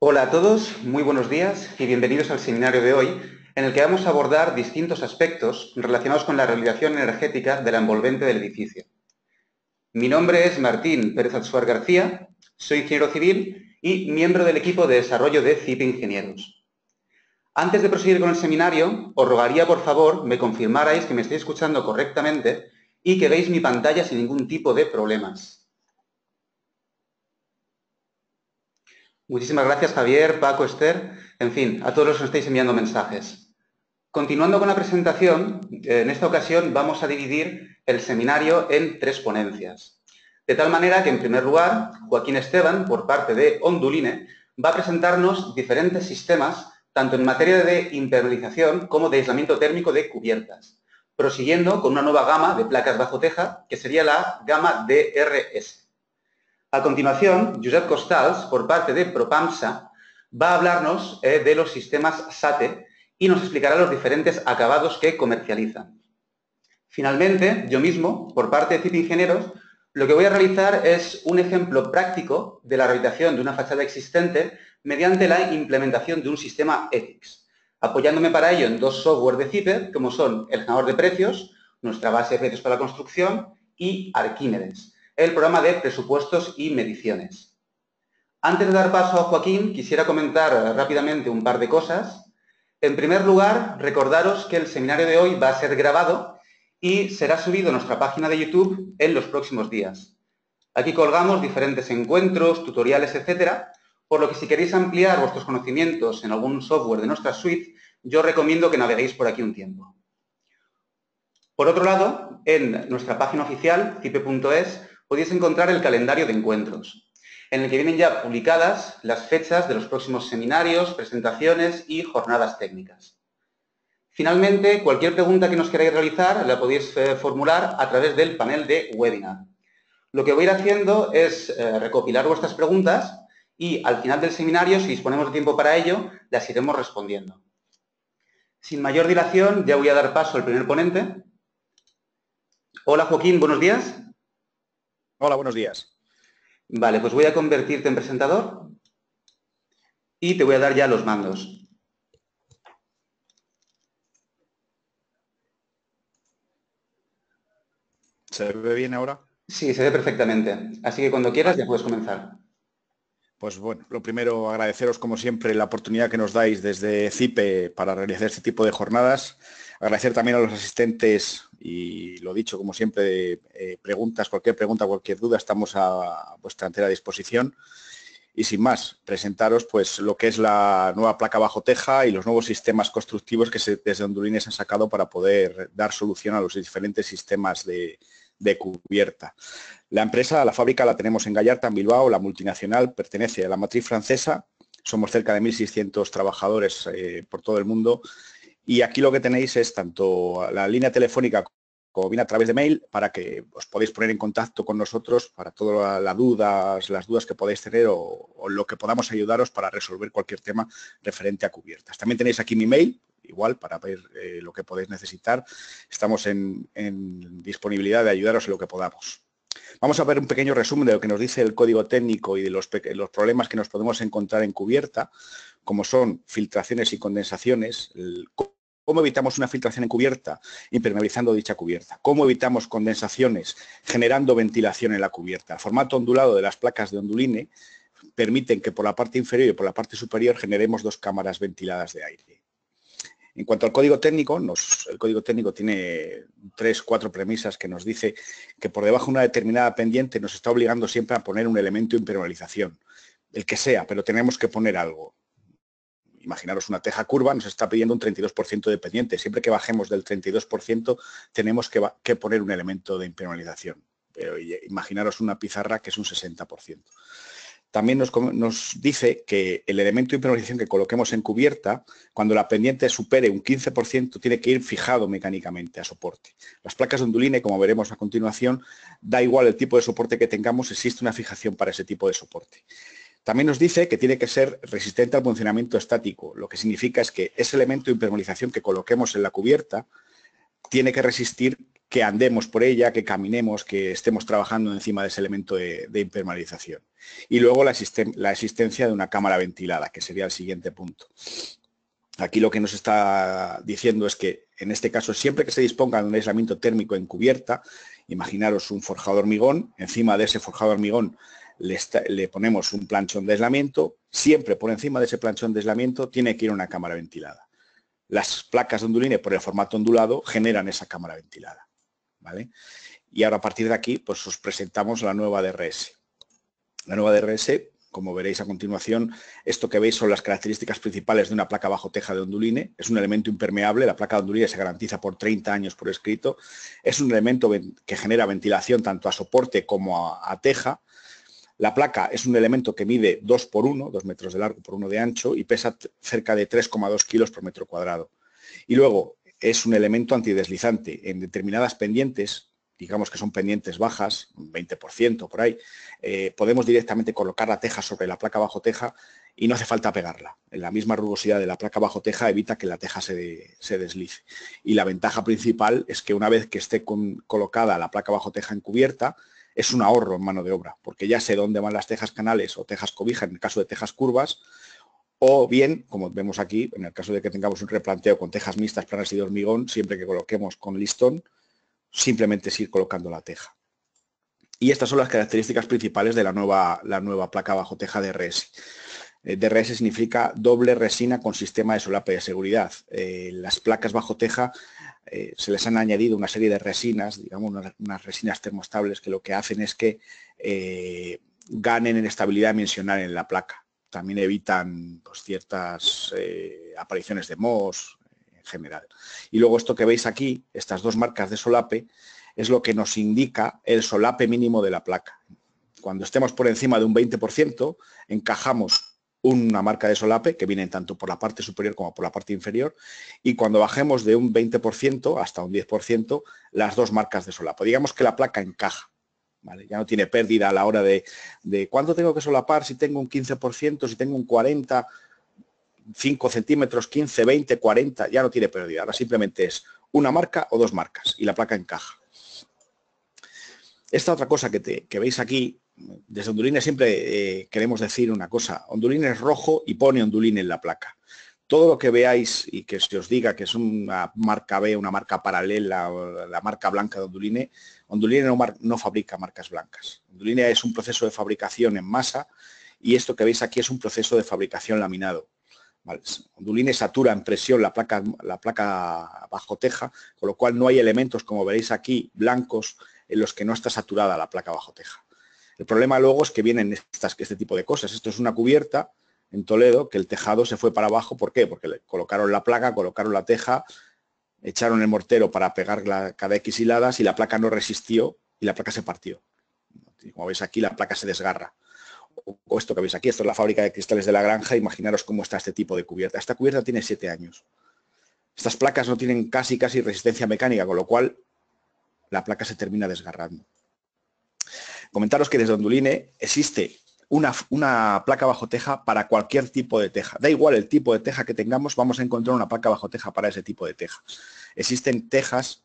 Hola a todos, muy buenos días y bienvenidos al seminario de hoy, en el que vamos a abordar distintos aspectos relacionados con la realización energética de la envolvente del edificio. Mi nombre es Martín Pérez Atsuar García, soy ingeniero civil y miembro del equipo de desarrollo de CIP Ingenieros. Antes de proseguir con el seminario, os rogaría por favor me confirmarais que me estáis escuchando correctamente y que veis mi pantalla sin ningún tipo de problemas. Muchísimas gracias, Javier, Paco, Esther, en fin, a todos los que nos estáis enviando mensajes. Continuando con la presentación, en esta ocasión vamos a dividir el seminario en 3 ponencias. De tal manera que, en primer lugar, Joaquín Esteban, por parte de Onduline, va a presentarnos diferentes sistemas, tanto en materia de impermeabilización como de aislamiento térmico de cubiertas, prosiguiendo con una nueva gama de placas bajo teja, que sería la gama DRS. A continuación, Josep Costals, por parte de Propamsa, va a hablarnos de los sistemas SATE y nos explicará los diferentes acabados que comercializan. Finalmente, yo mismo, por parte de CIP Ingenieros, lo que voy a realizar es un ejemplo práctico de la rehabilitación de una fachada existente mediante la implementación de un sistema ETICS, apoyándome para ello en 2 software de CIPER, como son el generador de precios, nuestra base de precios para la construcción, y Arquímedes, el programa de presupuestos y mediciones. Antes de dar paso a Joaquín, quisiera comentar rápidamente un par de cosas. En primer lugar, recordaros que el seminario de hoy va a ser grabado y será subido a nuestra página de YouTube en los próximos días. Aquí colgamos diferentes encuentros, tutoriales, etcétera, por lo que si queréis ampliar vuestros conocimientos en algún software de nuestra suite, yo os recomiendo que naveguéis por aquí un tiempo. Por otro lado, en nuestra página oficial, cipe.es, podéis encontrar el calendario de encuentros, en el que vienen ya publicadas las fechas de los próximos seminarios, presentaciones y jornadas técnicas. Finalmente, cualquier pregunta que nos queráis realizar la podéis formular a través del panel de webinar. Lo que voy a ir haciendo es recopilar vuestras preguntas y al final del seminario, si disponemos de tiempo para ello, las iremos respondiendo. Sin mayor dilación, ya voy a dar paso al primer ponente. Hola, Joaquín, buenos días. Hola, buenos días. Vale, pues voy a convertirte en presentador y te voy a dar ya los mandos. ¿Se ve bien ahora? Sí, se ve perfectamente. Así que cuando quieras ya puedes comenzar. Pues bueno, lo primero, agradeceros como siempre la oportunidad que nos dais desde CIPE para realizar este tipo de jornadas. Agradecer también a los asistentes y lo dicho, como siempre, preguntas, cualquier pregunta, cualquier duda, estamos a vuestra entera disposición. Y sin más, presentaros pues lo que es la nueva placa bajo teja y los nuevos sistemas constructivos que desde Onduline se han sacado para poder dar solución a los diferentes sistemas de cubierta. La empresa, la fábrica la tenemos en Gallarta, en Bilbao, la multinacional pertenece a la matriz francesa, somos cerca de 1.600 trabajadores por todo el mundo y aquí lo que tenéis es tanto la línea telefónica como bien a través de mail, para que os podéis poner en contacto con nosotros para todas las dudas que podéis tener o lo que podamos ayudaros para resolver cualquier tema referente a cubiertas. También tenéis aquí mi mail, igual, para ver lo que podéis necesitar. Estamos en disponibilidad de ayudaros en lo que podamos. Vamos a ver un pequeño resumen de lo que nos dice el código técnico y de los problemas que nos podemos encontrar en cubierta, como son filtraciones y condensaciones, ¿cómo evitamos una filtración en cubierta? Impermeabilizando dicha cubierta. ¿Cómo evitamos condensaciones? Generando ventilación en la cubierta. El formato ondulado de las placas de Onduline permiten que por la parte inferior y por la parte superior generemos 2 cámaras ventiladas de aire. En cuanto al código técnico, el código técnico tiene 3-4 premisas que nos dice que por debajo de una determinada pendiente nos está obligando siempre a poner un elemento de impermeabilización, el que sea, pero tenemos que poner algo. Imaginaros una teja curva, nos está pidiendo un 32% de pendiente. Siempre que bajemos del 32% tenemos que poner un elemento de impermeabilización. Pero imaginaros una pizarra que es un 60%. También nos dice que el elemento de impermeabilización que coloquemos en cubierta, cuando la pendiente supere un 15%, tiene que ir fijado mecánicamente a soporte. Las placas de Onduline, como veremos a continuación, da igual el tipo de soporte que tengamos, existe una fijación para ese tipo de soporte. También nos dice que tiene que ser resistente al funcionamiento estático, lo que significa es que ese elemento de impermeabilización que coloquemos en la cubierta tiene que resistir que andemos por ella, que caminemos, que estemos trabajando encima de ese elemento de impermeabilización. Y luego la existencia de una cámara ventilada, que sería el siguiente punto. Aquí lo que nos está diciendo es que, en este caso, siempre que se disponga de un aislamiento térmico en cubierta, imaginaros un forjado de hormigón, encima de ese forjado de hormigón le ponemos un planchón de aislamiento, siempre por encima de ese planchón de aislamiento tiene que ir una cámara ventilada. Las placas de Onduline, por el formato ondulado, generan esa cámara ventilada, ¿vale? Y ahora, a partir de aquí, pues os presentamos la nueva DRS. La nueva DRS, como veréis a continuación, esto que veis son las características principales de una placa bajo teja de Onduline. Es un elemento impermeable, la placa de Onduline se garantiza por 30 años por escrito. Es un elemento que genera ventilación tanto a soporte como a teja. La placa es un elemento que mide 2 por 1, 2 metros de largo por 1 de ancho y pesa cerca de 3,2 kilos por metro cuadrado. Y luego es un elemento antideslizante. En determinadas pendientes, digamos que son pendientes bajas, un 20% por ahí, podemos directamente colocar la teja sobre la placa bajo teja y no hace falta pegarla. En la misma rugosidad de la placa bajo teja evita que la teja se deslice. Y la ventaja principal es que una vez que esté colocada la placa bajo teja en cubierta, es un ahorro en mano de obra, porque ya sé dónde van las tejas canales o tejas cobija en el caso de tejas curvas, o bien, como vemos aquí, en el caso de que tengamos un replanteo con tejas mixtas, planas y de hormigón, siempre que coloquemos con listón, simplemente es ir colocando la teja. Y estas son las características principales de la nueva placa bajo teja DRS. DRS significa doble resina con sistema de solape de seguridad. Las placas bajo teja se les han añadido una serie de resinas, digamos unas resinas termoestables que lo que hacen es que ganen en estabilidad dimensional en la placa. También evitan pues, ciertas apariciones de mohos en general. Y luego esto que veis aquí, estas dos marcas de solape, es lo que nos indica el solape mínimo de la placa. Cuando estemos por encima de un 20%, encajamos una marca de solape que viene tanto por la parte superior como por la parte inferior, y cuando bajemos de un 20% hasta un 10%, las dos marcas de solape. Digamos que la placa encaja, ¿vale? Ya no tiene pérdida a la hora de cuánto tengo que solapar, si tengo un 15%, si tengo un 40%, 5 centímetros, 15, 20, 40, ya no tiene pérdida. Ahora simplemente es una marca o dos marcas y la placa encaja. Esta otra cosa que veis aquí, desde Onduline siempre queremos decir una cosa. Onduline es rojo y pone Onduline en la placa. Todo lo que veáis y que se os diga que es una marca B, una marca paralela, o la marca blanca de Onduline, Onduline no fabrica marcas blancas. Onduline es un proceso de fabricación en masa y esto que veis aquí es un proceso de fabricación laminado. Vale. Onduline satura en presión la placa bajo teja, con lo cual no hay elementos, como veréis aquí, blancos, en los que no está saturada la placa bajo teja. El problema luego es que vienen este tipo de cosas. Esto es una cubierta en Toledo que el tejado se fue para abajo. ¿Por qué? Porque le colocaron la placa, colocaron la teja, echaron el mortero para pegar cada X hiladas y la placa no resistió y la placa se partió. Como veis aquí, la placa se desgarra. O esto que veis aquí, esto es la fábrica de cristales de la granja. Imaginaros cómo está este tipo de cubierta. Esta cubierta tiene 7 años. Estas placas no tienen casi resistencia mecánica, con lo cual la placa se termina desgarrando. Comentaros que desde Onduline existe una placa bajo teja para cualquier tipo de teja. Da igual el tipo de teja que tengamos, vamos a encontrar una placa bajo teja para ese tipo de teja. Existen placas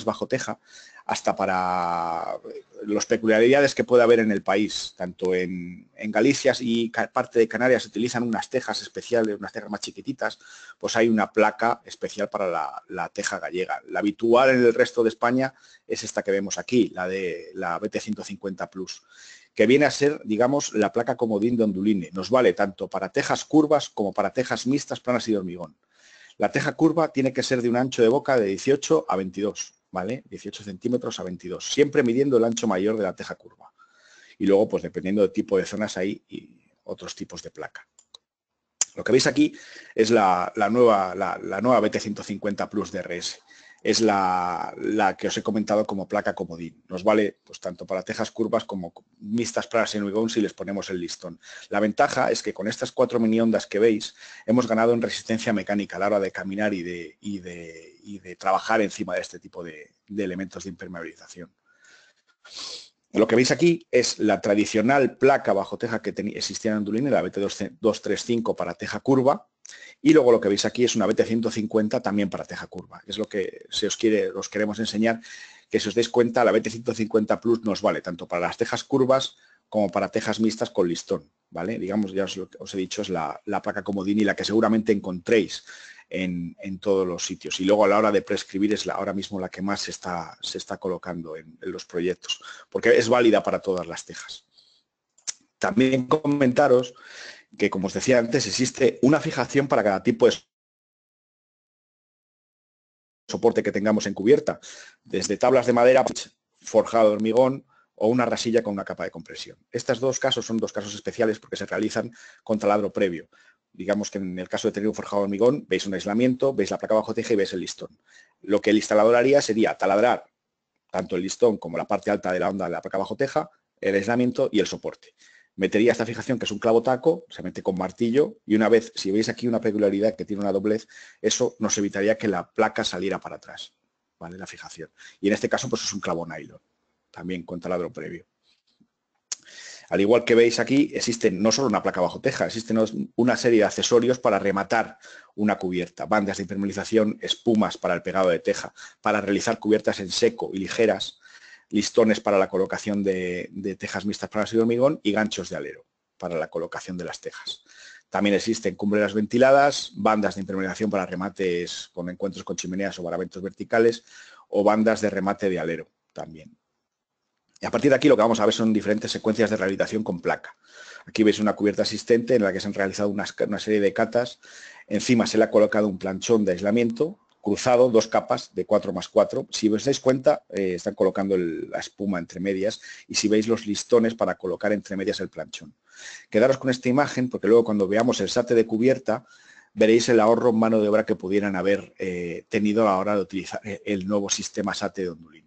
bajo teja hasta para las peculiaridades que puede haber en el país. Tanto en Galicia y parte de Canarias se utilizan unas tejas especiales, unas tejas más chiquititas, pues hay una placa especial para la teja gallega. La habitual en el resto de España es esta que vemos aquí, la de la BT150 Plus, que viene a ser, digamos, la placa comodín de Onduline. Nos vale tanto para tejas curvas como para tejas mixtas, planas y de hormigón. La teja curva tiene que ser de un ancho de boca de 18 a 22, ¿vale? 18 centímetros a 22, siempre midiendo el ancho mayor de la teja curva. Y luego, pues dependiendo del tipo de zonas hay y otros tipos de placa. Lo que veis aquí es la nueva BT150 Plus DRS. Es la que os he comentado como placa comodín. Nos vale pues tanto para tejas curvas como mixtas, planas y hormigón si les ponemos el listón. La ventaja es que con estas 4 mini ondas que veis hemos ganado en resistencia mecánica a la hora de caminar y de trabajar encima de este tipo de elementos de impermeabilización. Lo que veis aquí es la tradicional placa bajo teja que existía en Onduline, la BT235 para teja curva, Y luego lo que veis aquí es una BT150 también para teja curva. Es lo que os queremos enseñar, que si os dais cuenta, la BT150 Plus nos vale tanto para las tejas curvas como para tejas mixtas con listón, ¿vale? Digamos, ya os he dicho, es la placa comodín y la que seguramente encontréis en todos los sitios. Y luego a la hora de prescribir es ahora mismo la que más se está colocando en los proyectos, porque es válida para todas las tejas. También comentaros que, como os decía antes, existe una fijación para cada tipo de soporte que tengamos en cubierta, desde tablas de madera, forjado de hormigón o una rasilla con una capa de compresión. Estos dos casos son dos casos especiales porque se realizan con taladro previo. Digamos que en el caso de tener un forjado de hormigón, veis un aislamiento, veis la placa bajo teja y veis el listón. Lo que el instalador haría sería taladrar tanto el listón como la parte alta de la onda de la placa bajo teja, el aislamiento y el soporte. Metería esta fijación, que es un clavo taco, se mete con martillo y una vez, si veis aquí una peculiaridad que tiene una doblez, eso nos evitaría que la placa saliera para atrás, ¿vale? La fijación. Y en este caso, pues es un clavo nylon, también con taladro previo. Al igual que veis aquí, existe no solo una placa bajo teja, existen una serie de accesorios para rematar una cubierta, bandas de impermeabilización, espumas para el pegado de teja, para realizar cubiertas en seco y ligeras, listones para la colocación de tejas mixtas para de hormigón y ganchos de alero para la colocación de las tejas. También existen cumbreras ventiladas, bandas de impermeabilización para remates con encuentros con chimeneas o paramentos verticales o bandas de remate de alero también. Y a partir de aquí lo que vamos a ver son diferentes secuencias de rehabilitación con placa. Aquí veis una cubierta asistente en la que se han realizado una serie de catas. Encima se le ha colocado un planchón de aislamiento cruzado, 2 capas de 4×4. Si os dais cuenta, están colocando la espuma entre medias y si veis los listones para colocar entre medias el planchón. Quedaros con esta imagen porque luego cuando veamos el SATE de cubierta veréis el ahorro en mano de obra que pudieran haber tenido a la hora de utilizar el nuevo sistema SATE de Ondulín.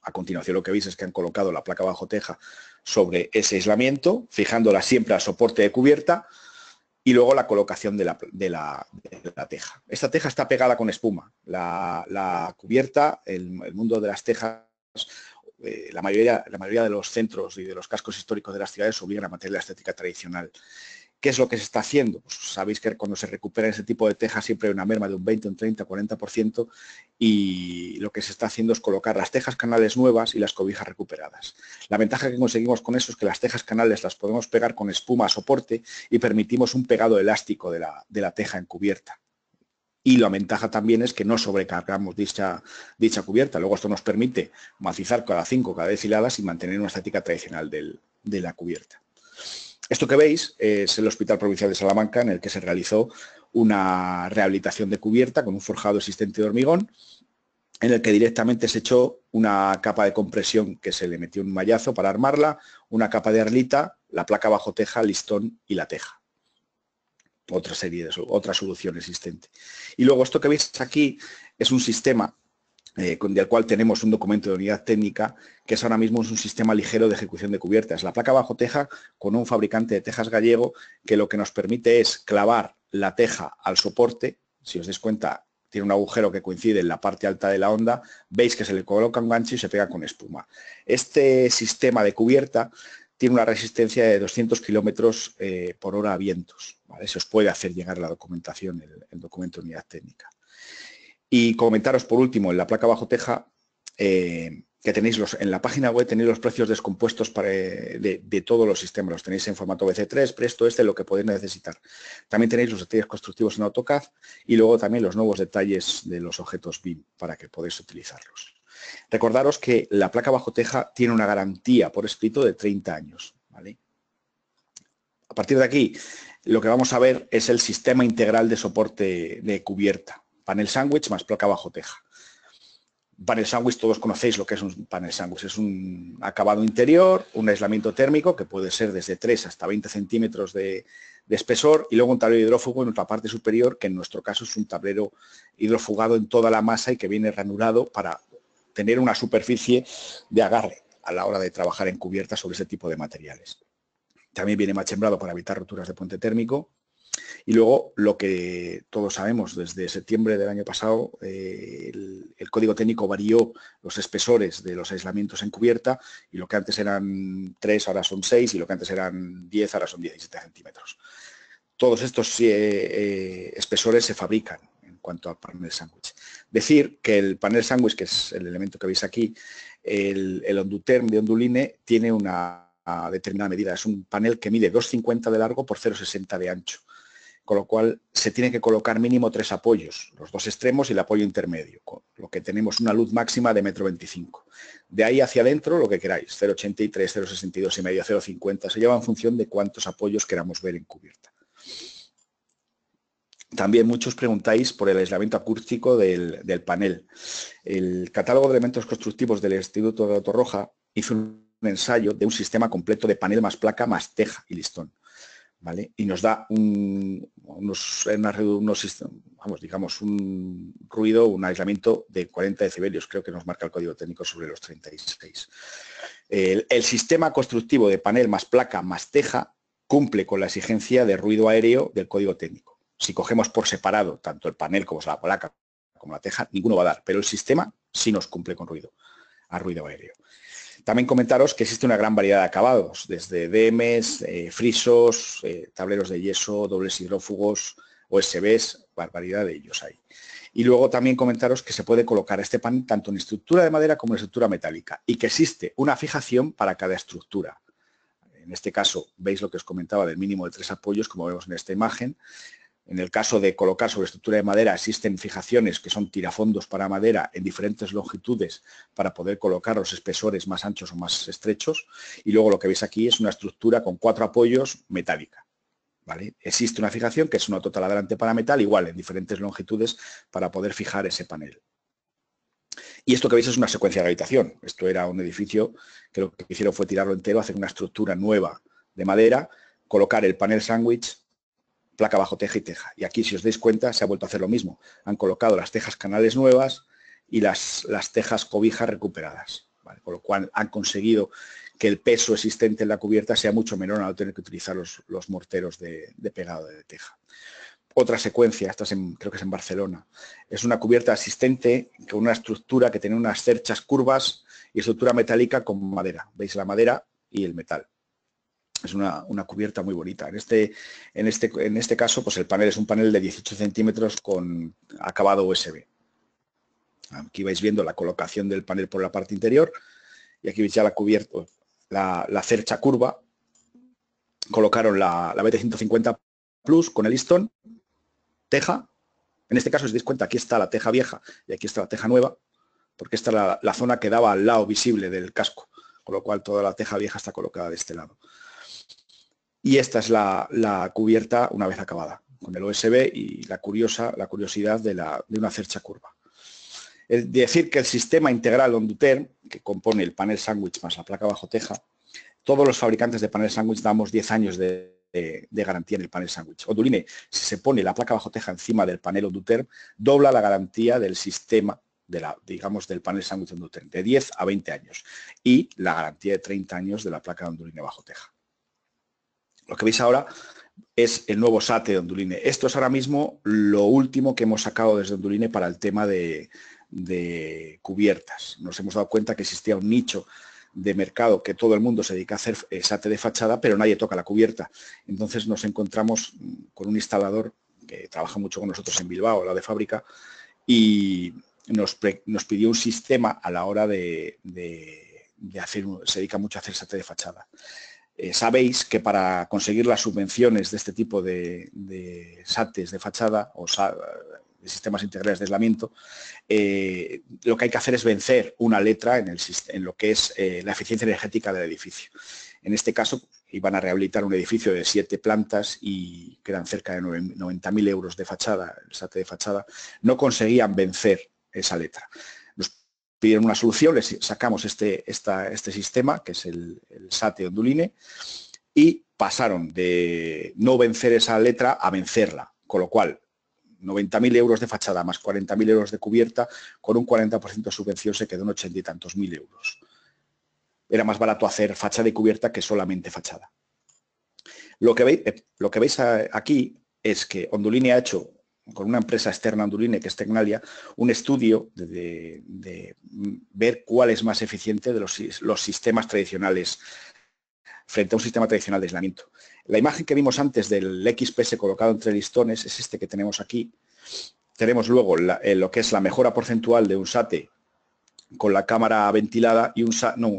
A continuación lo que veis es que han colocado la placa bajo teja sobre ese aislamiento, fijándola siempre al soporte de cubierta y luego la colocación de la teja. Esta teja está pegada con espuma. La cubierta, el mundo de las tejas, la mayoría de los centros y de los cascos históricos de las ciudades obligan a mantener la estética tradicional. ¿Qué es lo que se está haciendo? Pues sabéis que cuando se recupera ese tipo de tejas siempre hay una merma de un 20, un 30, 40% y lo que se está haciendo es colocar las tejas canales nuevas y las cobijas recuperadas. La ventaja que conseguimos con eso es que las tejas canales las podemos pegar con espuma a soporte y permitimos un pegado elástico de la teja en cubierta. Y la ventaja también es que no sobrecargamos dicha cubierta. Luego esto nos permite macizar cada 5, cada 10 hiladas y mantener una estética tradicional de la cubierta. Esto que veis es el Hospital Provincial de Salamanca, en el que se realizó una rehabilitación de cubierta con un forjado existente de hormigón, en el que directamente se echó una capa de compresión que se le metió un mallazo para armarla, una capa de arlita, la placa bajo teja, listón y la teja. Otra solución existente. Y luego esto que veis aquí es un sistema del cual tenemos un documento de unidad técnica, que es ahora mismo un sistema ligero de ejecución de cubiertas. La placa bajo teja con un fabricante de tejas gallego que lo que nos permite es clavar la teja al soporte. Si os dais cuenta, tiene un agujero que coincide en la parte alta de la onda. Veis que se le coloca un gancho y se pega con espuma. Este sistema de cubierta tiene una resistencia de 200 kilómetros por hora a vientos, ¿vale? Se os puede hacer llegar la documentación, el documento de unidad técnica. Y comentaros por último, en la placa bajo teja, que tenéis en la página web tenéis los precios descompuestos de todos los sistemas. Los tenéis en formato BC3, Presto, lo que podéis necesitar. También tenéis los detalles constructivos en AutoCAD y luego también los nuevos detalles de los objetos BIM para que podáis utilizarlos. Recordaros que la placa bajo teja tiene una garantía por escrito de 30 años, ¿vale? A partir de aquí, lo que vamos a ver es el sistema integral de soporte de cubierta. Panel sándwich más placa bajo teja. Panel sándwich, todos conocéis lo que es un panel sándwich. Es un acabado interior, un aislamiento térmico que puede ser desde 3 hasta 20 centímetros de espesor y luego un tablero hidrófugo en nuestra parte superior, que en nuestro caso es un tablero hidrofugado en toda la masa y que viene ranurado para tener una superficie de agarre a la hora de trabajar en cubierta sobre ese tipo de materiales. También viene machembrado para evitar roturas de puente térmico. Y luego, lo que todos sabemos, desde septiembre del año pasado, el código técnico varió los espesores de los aislamientos en cubierta y lo que antes eran 3, ahora son 6 y lo que antes eran 10, ahora son 17 centímetros. todos estos espesores se fabrican en cuanto al panel sándwich. Decir que el panel sándwich, que es el elemento que veis aquí, el Onduterm de Onduline tiene una determinada medida. Es un panel que mide 2,50 de largo por 0,60 de ancho, con lo cual se tiene que colocar mínimo 3 apoyos, los 2 extremos y el apoyo intermedio, con lo que tenemos una luz máxima de 1,25 m. De ahí hacia adentro, lo que queráis, 0,83, 0,62 y medio, 0,50, se lleva en función de cuántos apoyos queramos ver en cubierta. También muchos preguntáis por el aislamiento acústico del panel. El catálogo de elementos constructivos del Instituto de Torroja hizo un ensayo de un sistema completo de panel más placa más teja y listón, ¿vale? Y nos da un ruido, un aislamiento de 40 decibelios, creo que nos marca el código técnico sobre los 36. El sistema constructivo de panel más placa más teja cumple con la exigencia de ruido aéreo del código técnico. Si cogemos por separado tanto el panel como la placa como la teja, ninguno va a dar, pero el sistema sí nos cumple con ruido aéreo. También comentaros que existe una gran variedad de acabados, desde DMs, frisos, tableros de yeso, dobles hidrófugos, OSBs, barbaridad de ellos hay. Y luego también comentaros que se puede colocar este panel tanto en estructura de madera como en estructura metálica y que existe una fijación para cada estructura. En este caso, veis lo que os comentaba del mínimo de 3 apoyos, como vemos en esta imagen. En el caso de colocar sobre estructura de madera, existen fijaciones que son tirafondos para madera en diferentes longitudes para poder colocar los espesores más anchos o más estrechos. Y luego lo que veis aquí es una estructura con 4 apoyos metálica, ¿vale? Existe una fijación que es una autotaladrante para metal, igual en diferentes longitudes para poder fijar ese panel. Y esto que veis es una secuencia de habitación. Esto era un edificio que lo que hicieron fue tirarlo entero, hacer una estructura nueva de madera, colocar el panel sándwich, placa bajo teja y teja. Y aquí, si os dais cuenta, se ha vuelto a hacer lo mismo. Han colocado las tejas canales nuevas y las tejas cobijas recuperadas, ¿vale? Con lo cual han conseguido que el peso existente en la cubierta sea mucho menor al no tener que utilizar los morteros de pegado de teja. Otra secuencia, esta creo que es en Barcelona, es una cubierta asistente con una estructura que tiene unas cerchas curvas y estructura metálica con madera. Veis la madera y el metal. Es una cubierta muy bonita. En este caso, pues el panel es un panel de 18 centímetros con acabado USB. Aquí vais viendo la colocación del panel por la parte interior y aquí veis ya la cubierta, la cercha curva. Colocaron la BT150 Plus con el listón, teja. En este caso, si os dais cuenta, aquí está la teja vieja y aquí está la teja nueva, porque esta es la zona que daba al lado visible del casco, con lo cual toda la teja vieja está colocada de este lado. Y esta es la cubierta una vez acabada, con el USB y la curiosidad de una cercha curva. Es decir que el sistema integral Onduterm, que compone el panel sándwich más la placa bajo teja, todos los fabricantes de panel sándwich damos 10 años de garantía en el panel sándwich. Onduline, si se pone la placa bajo teja encima del panel Onduterm, dobla la garantía del sistema, del panel sándwich Onduterm, de 10 a 20 años. Y la garantía de 30 años de la placa de Onduline bajo teja. Lo que veis ahora es el nuevo SAT de Onduline. Esto es ahora mismo lo último que hemos sacado desde Onduline para el tema de cubiertas. Nos hemos dado cuenta que existía un nicho de mercado que todo el mundo se dedica a hacer SAT de fachada, pero nadie toca la cubierta. Entonces nos encontramos con un instalador que trabaja mucho con nosotros en Bilbao, la de fábrica, y nos pidió un sistema a la hora de hacer, se dedica mucho a hacer SAT de fachada. Sabéis que para conseguir las subvenciones de este tipo de SATs de fachada o de sistemas integrales de aislamiento, lo que hay que hacer es vencer una letra en lo que es la eficiencia energética del edificio. En este caso, iban a rehabilitar un edificio de 7 plantas y que eran cerca de 90.000 euros de fachada, el SAT de fachada, no conseguían vencer esa letra. Pidieron una solución, les sacamos este sistema, que es el SAT de Onduline, y pasaron de no vencer esa letra a vencerla, con lo cual 90.000 euros de fachada más 40.000 euros de cubierta, con un 40% de subvención se quedó en 80 y tantos mil euros. Era más barato hacer fachada y cubierta que solamente fachada. Lo que veis aquí es que Onduline ha hecho, con una empresa externa Onduline, que es Tecnalia, un estudio de ver cuál es más eficiente de los sistemas tradicionales frente a un sistema tradicional de aislamiento. La imagen que vimos antes del XPS colocado entre listones es este que tenemos aquí. Tenemos luego lo que es la mejora porcentual de un SATE con la cámara ventilada y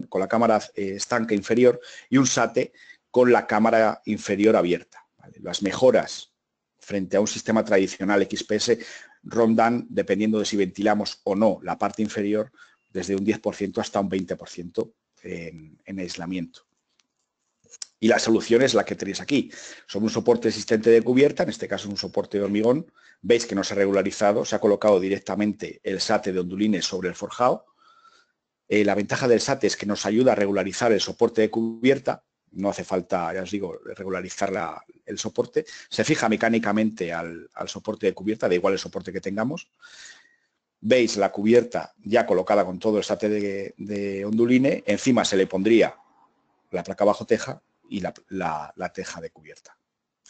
con la cámara estanca inferior, y un SATE con la cámara inferior abierta, ¿vale? Las mejoras frente a un sistema tradicional XPS rondan, dependiendo de si ventilamos o no la parte inferior, desde un 10% hasta un 20% en aislamiento. Y la solución es la que tenéis aquí. Sobre un soporte existente de cubierta, en este caso un soporte de hormigón, veis que no se ha regularizado, se ha colocado directamente el SATE de ondulines sobre el forjado. La ventaja del SATE es que nos ayuda a regularizar el soporte de cubierta. No hace falta, ya os digo, regularizar el soporte. Se fija mecánicamente al soporte de cubierta, da igual el soporte que tengamos. Veis la cubierta ya colocada con todo el SATE de onduline. Encima se le pondría la placa bajo teja y la teja de cubierta,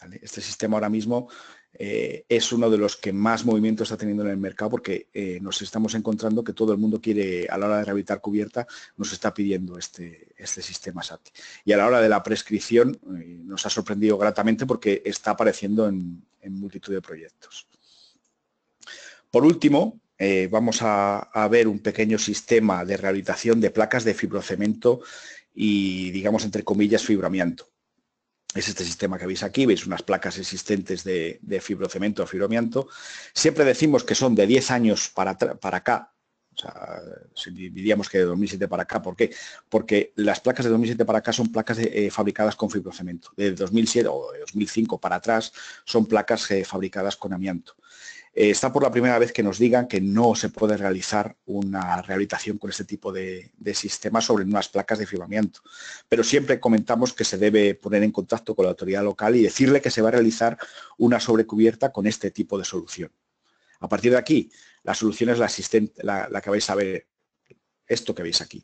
¿vale? Este sistema ahora mismo es uno de los que más movimiento está teniendo en el mercado, porque nos estamos encontrando que todo el mundo quiere, a la hora de rehabilitar cubierta, nos está pidiendo este sistema SATE. Y a la hora de la prescripción nos ha sorprendido gratamente, porque está apareciendo en multitud de proyectos. Por último, vamos a ver un pequeño sistema de rehabilitación de placas de fibrocemento y, digamos, entre comillas, fibroamianto. Es este sistema que veis aquí. Veis unas placas existentes de fibrocemento o fibroamianto. Siempre decimos que son de 10 años para acá. O sea, diríamos que de 2007 para acá. ¿Por qué? Porque las placas de 2007 para acá son placas fabricadas con fibrocemento. De 2007 o de 2005 para atrás son placas fabricadas con amianto. Está por la primera vez que nos digan que no se puede realizar una rehabilitación con este tipo de sistema sobre unas placas de fibramiento. Pero siempre comentamos que se debe poner en contacto con la autoridad local y decirle que se va a realizar una sobrecubierta con este tipo de solución. A partir de aquí, la solución es la que vais a ver, esto que veis aquí.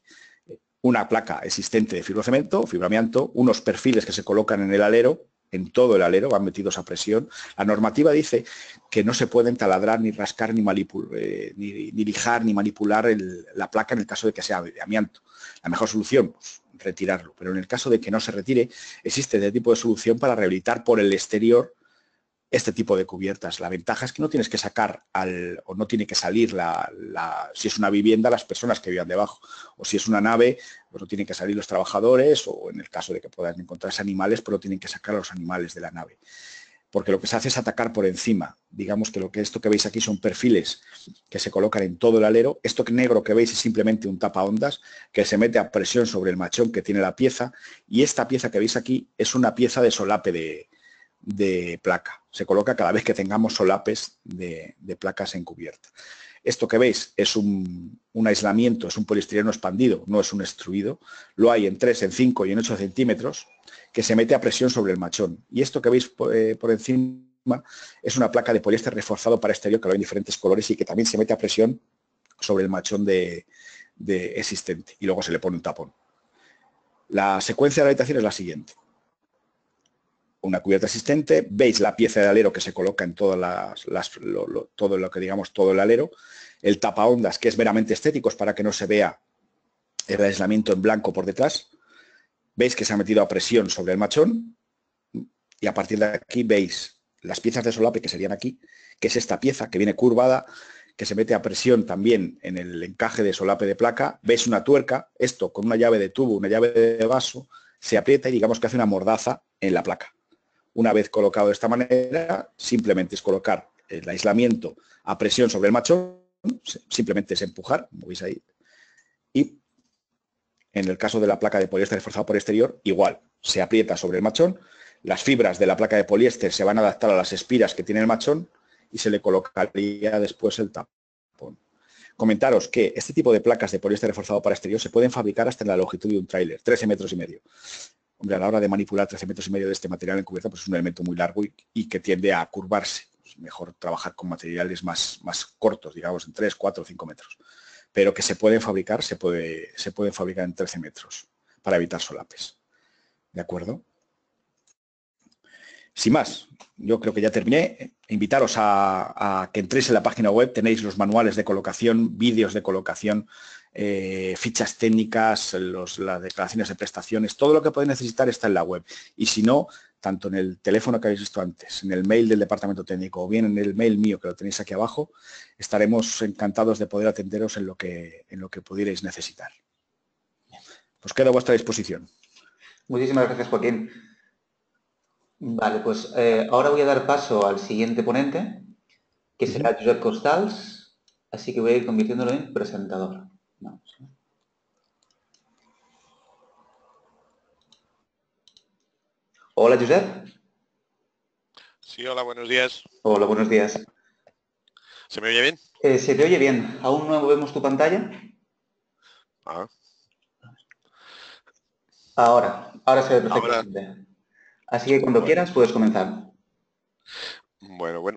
Una placa existente de fibrocemento, fibramianto, unos perfiles que se colocan en el alero, en todo el alero, van metidos a presión. La normativa dice que no se pueden taladrar, ni rascar, ni lijar, ni manipular la placa en el caso de que sea de amianto. La mejor solución, pues, retirarlo. Pero en el caso de que no se retire, existe este tipo de solución para rehabilitar por el exterior este tipo de cubiertas. La ventaja es que no tienes que sacar o no tiene que salir si es una vivienda, las personas que vivan debajo, o si es una nave, pues no tienen que salir los trabajadores, o en el caso de que puedan encontrarse animales, pero tienen que sacar a los animales de la nave. Porque lo que se hace es atacar por encima. Digamos que esto que veis aquí son perfiles que se colocan en todo el alero. Esto negro que veis es simplemente un tapaondas que se mete a presión sobre el machón que tiene la pieza, y esta pieza que veis aquí es una pieza de solape de placa. Se coloca cada vez que tengamos solapes de placas en cubierta. Esto que veis es un aislamiento, es un poliestireno expandido, no es un extruido. Lo hay en 3, en 5 y en 8 centímetros, que se mete a presión sobre el machón. Y esto que veis por encima es una placa de poliéster reforzado para exterior, que lo hay en diferentes colores y que también se mete a presión sobre el machón de existente. Y luego se le pone un tapón. La secuencia de rehabilitación es la siguiente. Una cubierta existente, veis la pieza de alero que se coloca en todo lo que digamos todo el alero, el tapaondas, que es meramente estético, es para que no se vea el aislamiento en blanco por detrás. Veis que se ha metido a presión sobre el machón, y a partir de aquí veis las piezas de solape, que serían aquí, que es esta pieza que viene curvada, que se mete a presión también en el encaje de solape de placa. Veis una tuerca, esto con una llave de tubo, una llave de vaso, se aprieta y digamos que hace una mordaza en la placa. Una vez colocado de esta manera, simplemente es colocar el aislamiento a presión sobre el machón, simplemente es empujar, como veis ahí, y en el caso de la placa de poliéster reforzado por exterior, igual, se aprieta sobre el machón, las fibras de la placa de poliéster se van a adaptar a las espiras que tiene el machón y se le colocaría después el tapón. Comentaros que este tipo de placas de poliéster reforzado para exterior se pueden fabricar hasta en la longitud de un tráiler, 13,5 metros. Hombre, a la hora de manipular 13,5 metros de este material en cubierta, pues es un elemento muy largo y que tiende a curvarse. Es mejor trabajar con materiales más cortos, digamos, en 3, 4 o 5 metros. Pero que se pueden fabricar, se pueden fabricar en 13 metros para evitar solapes. ¿De acuerdo? Sin más, yo creo que ya terminé. Invitaros a que entréis en la página web, tenéis los manuales de colocación, vídeos de colocación fichas técnicas, las declaraciones de prestaciones, todo lo que podéis necesitar está en la web. Y si no, tanto en el teléfono que habéis visto antes, en el mail del departamento técnico o bien en el mail mío que lo tenéis aquí abajo, estaremos encantados de poder atenderos en lo que pudierais necesitar. Pues quedo a vuestra disposición. Muchísimas gracias, Joaquín. Vale, pues ahora voy a dar paso al siguiente ponente, que será Josep Costals, así que voy a ir convirtiéndolo en presentador. Vamos. Hola, Josep. Sí, hola, buenos días. Hola, buenos días. ¿Se me oye bien? Se te oye bien. ¿Aún no vemos tu pantalla? Ah, Ahora se ve ahora, perfectamente. Así que cuando bueno, quieras puedes comenzar.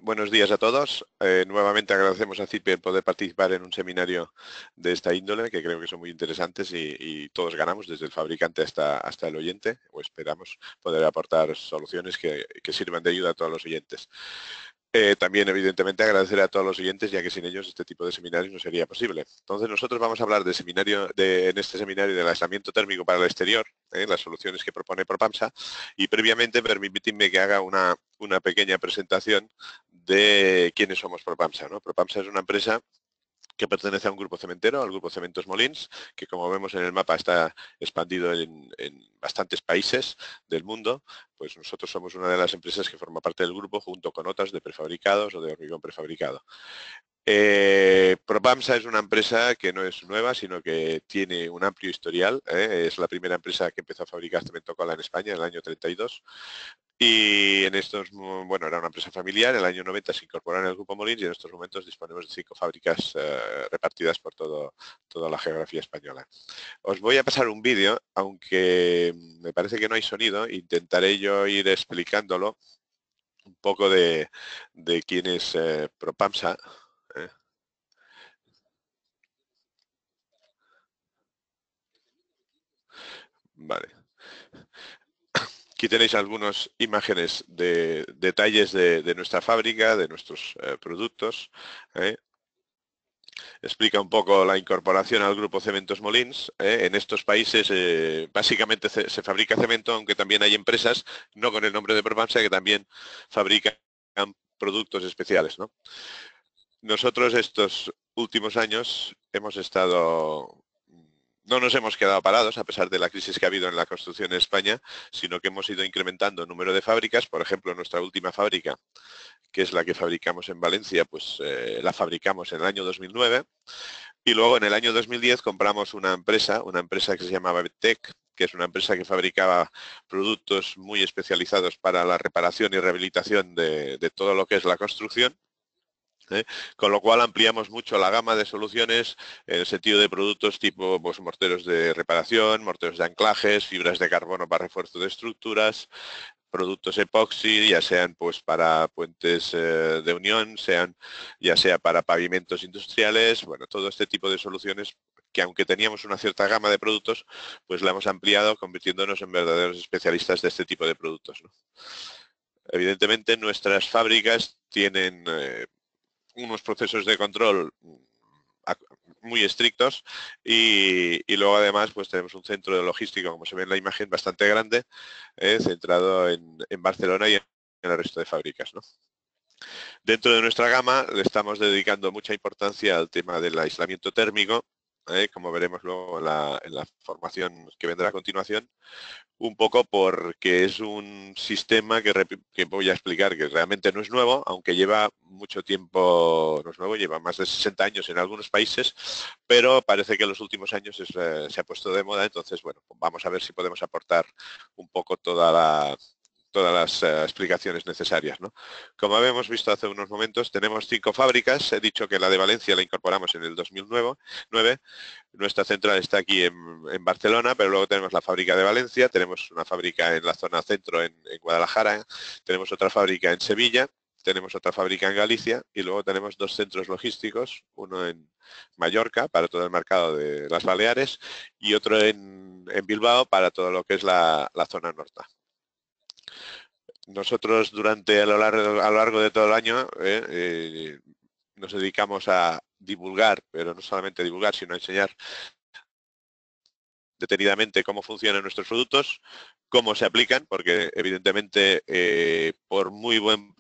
buenos días a todos. Nuevamente agradecemos a CIPE el poder participar en un seminario de esta índole, que creo que son muy interesantes y todos ganamos, desde el fabricante hasta el oyente, o esperamos poder aportar soluciones que sirvan de ayuda a todos los oyentes. También, evidentemente, agradecer a todos los oyentes, ya que sin ellos este tipo de seminarios no sería posible. Entonces, nosotros vamos a hablar en este seminario del aislamiento térmico para el exterior, las soluciones que propone Propamsa, y previamente permitidme que haga una pequeña presentación de quiénes somos Propamsa, ¿no? Propamsa es una empresa que pertenece a un grupo cementero, al grupo Cementos Molins, que como vemos en el mapa está expandido en bastantes países del mundo. Pues nosotros somos una de las empresas que forma parte del grupo junto con otras de prefabricados o de hormigón prefabricado. Propamsa es una empresa que no es nueva, sino que tiene un amplio historial. Es la primera empresa que empezó a fabricar cemento cola en España en el año 32. Y en estos, bueno, era una empresa familiar, en el año 90 se incorporó en el Grupo Molins y en estos momentos disponemos de 5 fábricas repartidas por toda la geografía española. Os voy a pasar un vídeo, aunque me parece que no hay sonido, intentaré yo ir explicándolo un poco de quién es Propamsa. Vale. Aquí tenéis algunas imágenes de detalles de nuestra fábrica, de nuestros productos. Explica un poco la incorporación al grupo Cementos Molins. En estos países básicamente se fabrica cemento, aunque también hay empresas, no con el nombre de Propamsa, que también fabrican productos especiales, ¿no? Nosotros estos últimos años no nos hemos quedado parados a pesar de la crisis que ha habido en la construcción en España, sino que hemos ido incrementando el número de fábricas. Por ejemplo, nuestra última fábrica, que es la que fabricamos en Valencia, pues la fabricamos en el año 2009. Y luego en el año 2010 compramos una empresa que se llamaba Betec, que es una empresa que fabricaba productos muy especializados para la reparación y rehabilitación de todo lo que es la construcción. Con lo cual ampliamos mucho la gama de soluciones en el sentido de productos tipo pues, morteros de reparación, morteros de anclajes, fibras de carbono para refuerzo de estructuras, productos epoxi, ya sean pues para puentes de unión, ya sea para pavimentos industriales, bueno, todo este tipo de soluciones que aunque teníamos una cierta gama de productos, pues la hemos ampliado convirtiéndonos en verdaderos especialistas de este tipo de productos, ¿no? Evidentemente nuestras fábricas tienen unos procesos de control muy estrictos y luego además pues tenemos un centro de logística, como se ve en la imagen, bastante grande, centrado en Barcelona y en el resto de fábricas, ¿no? Dentro de nuestra gama le estamos dedicando mucha importancia al tema del aislamiento térmico, como veremos luego en la formación que vendrá a continuación, un poco porque es un sistema que voy a explicar que realmente no es nuevo, aunque lleva mucho tiempo, no es nuevo, lleva más de 60 años en algunos países, pero parece que en los últimos años se ha puesto de moda, entonces, bueno, vamos a ver si podemos aportar un poco todas las explicaciones necesarias, ¿no? Como habíamos visto hace unos momentos, tenemos 5 fábricas. He dicho que la de Valencia la incorporamos en el 2009. Nuestra central está aquí en Barcelona, pero luego tenemos la fábrica de Valencia, tenemos una fábrica en la zona centro en Guadalajara, tenemos otra fábrica en Sevilla, tenemos otra fábrica en Galicia y luego tenemos 2 centros logísticos, uno en Mallorca para todo el mercado de las Baleares y otro en Bilbao para todo lo que es la zona norte. Nosotros a lo largo de todo el año nos dedicamos a divulgar, pero no solamente divulgar, sino enseñar detenidamente cómo funcionan nuestros productos, cómo se aplican, porque evidentemente por muy buen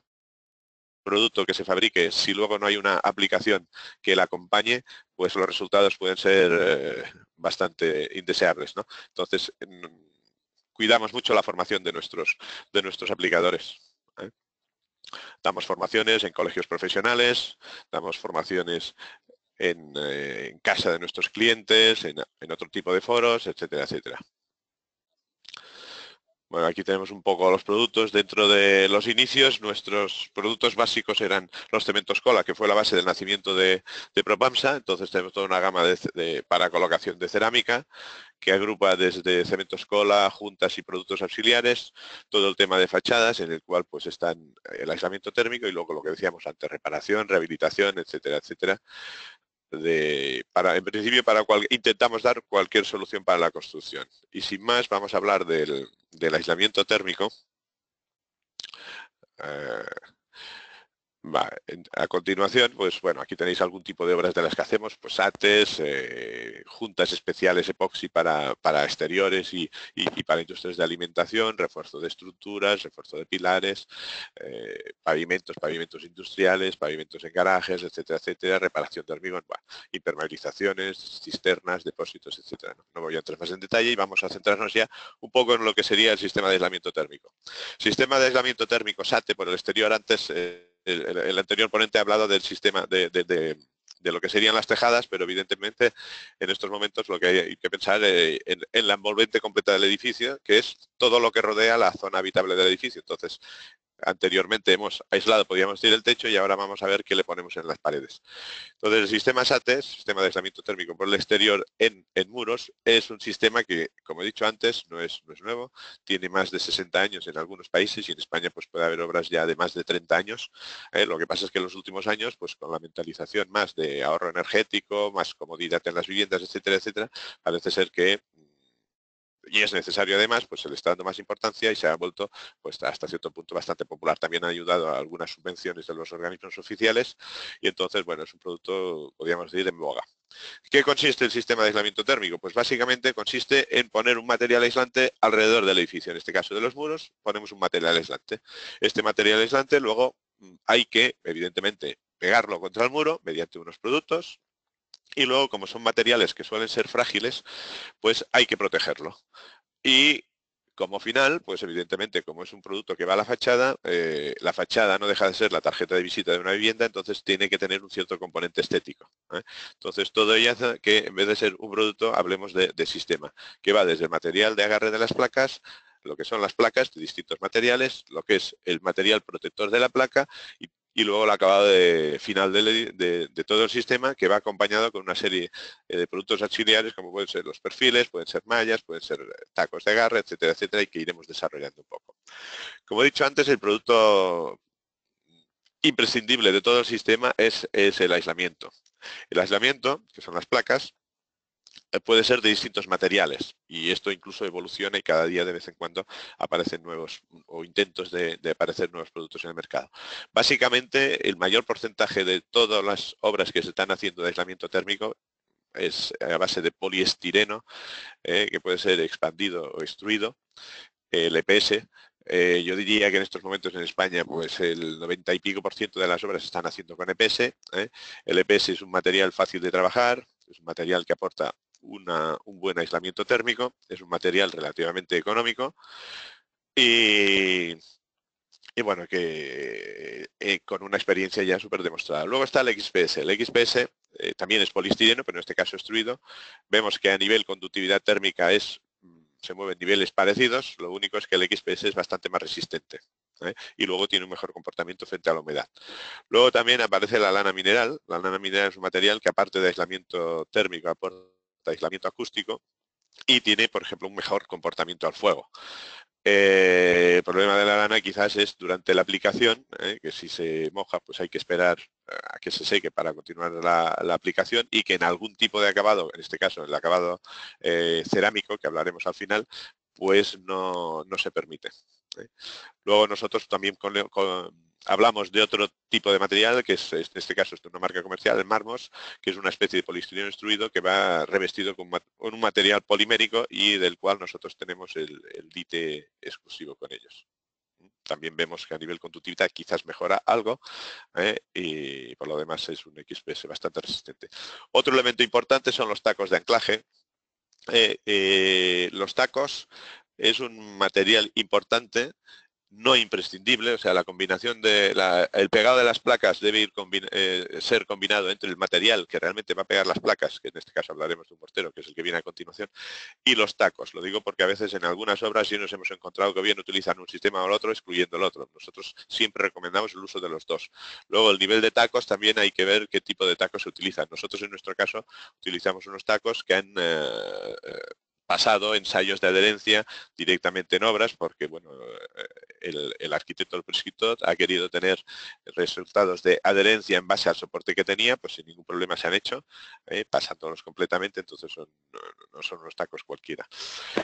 producto que se fabrique, si luego no hay una aplicación que la acompañe, pues los resultados pueden ser bastante indeseables, ¿no? Entonces, cuidamos mucho la formación de nuestros aplicadores, ¿eh? Damos formaciones en colegios profesionales, damos formaciones en casa de nuestros clientes, en otro tipo de foros, etcétera, etcétera. Bueno, aquí tenemos un poco los productos. Dentro de los inicios, nuestros productos básicos eran los cementos cola, que fue la base del nacimiento de Propamsa. Entonces tenemos toda una gama para colocación de cerámica, que agrupa desde cementos cola, juntas y productos auxiliares, todo el tema de fachadas, en el cual pues están el aislamiento térmico y luego lo que decíamos antes, reparación, rehabilitación, etcétera, etcétera. En principio intentamos dar cualquier solución para la construcción. Y sin más, vamos a hablar del aislamiento térmico. A continuación, pues bueno, aquí tenéis algún tipo de obras de las que hacemos, pues ATES, juntas especiales epoxi para exteriores y para industrias de alimentación, refuerzo de estructuras, refuerzo de pilares, pavimentos industriales, pavimentos en garajes, etcétera, etcétera, reparación de hormigón, impermeabilizaciones, cisternas, depósitos, etcétera. No voy a entrar más en detalle y vamos a centrarnos ya un poco en lo que sería el sistema de aislamiento térmico. Sistema de aislamiento térmico SATE por el exterior. Antes el anterior ponente ha hablado del sistema de lo que serían las tejadas, pero evidentemente en estos momentos lo que hay que pensar en la envolvente completa del edificio, que es todo lo que rodea la zona habitable del edificio. Entonces, anteriormente hemos aislado, podríamos decir, el techo y ahora vamos a ver qué le ponemos en las paredes. Entonces, el sistema SATE, sistema de aislamiento térmico por el exterior en muros, es un sistema que, como he dicho antes, no es nuevo, tiene más de 60 años en algunos países y en España pues puede haber obras ya de más de 30 años. Lo que pasa es que en los últimos años, pues con la mentalización más de ahorro energético, más comodidad en las viviendas, etcétera, etcétera, parece ser que y es necesario además, pues se le está dando más importancia y se ha vuelto pues hasta cierto punto bastante popular. También ha ayudado a algunas subvenciones de los organismos oficiales y entonces, bueno, es un producto, podríamos decir, en boga. ¿Qué consiste el sistema de aislamiento térmico? Pues básicamente consiste en poner un material aislante alrededor del edificio. En este caso de los muros, ponemos un material aislante. Este material aislante luego hay que, evidentemente, pegarlo contra el muro mediante unos productos. Y luego, como son materiales que suelen ser frágiles, pues hay que protegerlo. Y como final, pues evidentemente, como es un producto que va a la fachada no deja de ser la tarjeta de visita de una vivienda, entonces tiene que tener un cierto componente estético, ¿eh? Entonces, todo ello hace que en vez de ser un producto, hablemos de sistema, que va desde el material de agarre de las placas, lo que son las placas de distintos materiales, lo que es el material protector de la placa y luego el acabado final de todo el sistema, que va acompañado con una serie de productos auxiliares como pueden ser los perfiles, pueden ser mallas, pueden ser tacos de agarre, etcétera, etcétera, y que iremos desarrollando un poco. Como he dicho antes, el producto imprescindible de todo el sistema es el aislamiento. El aislamiento, que son las placas, puede ser de distintos materiales y esto incluso evoluciona y cada día de vez en cuando aparecen nuevos o intentos de aparecer nuevos productos en el mercado. Básicamente el mayor porcentaje de todas las obras que se están haciendo de aislamiento térmico es a base de poliestireno, que puede ser expandido o extruido, el EPS. Yo diría que en estos momentos en España pues el 90 y pico % de las obras se están haciendo con EPS. El EPS es un material fácil de trabajar, es un material que aporta un buen aislamiento térmico, es un material relativamente económico y bueno, que con una experiencia ya súper demostrada. Luego está el XPS. El XPS también es poliestireno, pero en este caso extruido. Vemos que a nivel conductividad térmica se mueven niveles parecidos, lo único es que el XPS es bastante más resistente, ¿eh? Y luego tiene un mejor comportamiento frente a la humedad. Luego también aparece la lana mineral. La lana mineral es un material que aparte de aislamiento térmico aporta aislamiento acústico y tiene, por ejemplo, un mejor comportamiento al fuego. El problema de la lana quizás es durante la aplicación, que si se moja pues hay que esperar a que se seque para continuar la aplicación y que en algún tipo de acabado, en este caso el acabado cerámico, que hablaremos al final, pues no se permite. Luego nosotros también hablamos de otro tipo de material, que es, en este caso, es una marca comercial, el Marmos, que es una especie de poliestireno extruido que va revestido con un material polimérico y del cual nosotros tenemos el dite exclusivo con ellos. También vemos que a nivel conductividad quizás mejora algo, y por lo demás es un XPS bastante resistente. Otro elemento importante son los tacos de anclaje. Los tacos es un material importante, no imprescindible, o sea, la combinación el pegado de las placas debe ser combinado entre el material que realmente va a pegar las placas, que en este caso hablaremos de un mortero, que es el que viene a continuación, y los tacos. Lo digo porque a veces en algunas obras sí nos hemos encontrado que bien utilizan un sistema o el otro, excluyendo el otro. Nosotros siempre recomendamos el uso de los dos. Luego, el nivel de tacos también hay que ver qué tipo de tacos se utilizan. Nosotros, en nuestro caso, utilizamos unos tacos que han pasado ensayos de adherencia directamente en obras, porque bueno, el arquitecto del prescriptor ha querido tener resultados de adherencia en base al soporte que tenía, pues sin ningún problema se han hecho, pasándolos completamente, entonces no son unos tacos cualquiera.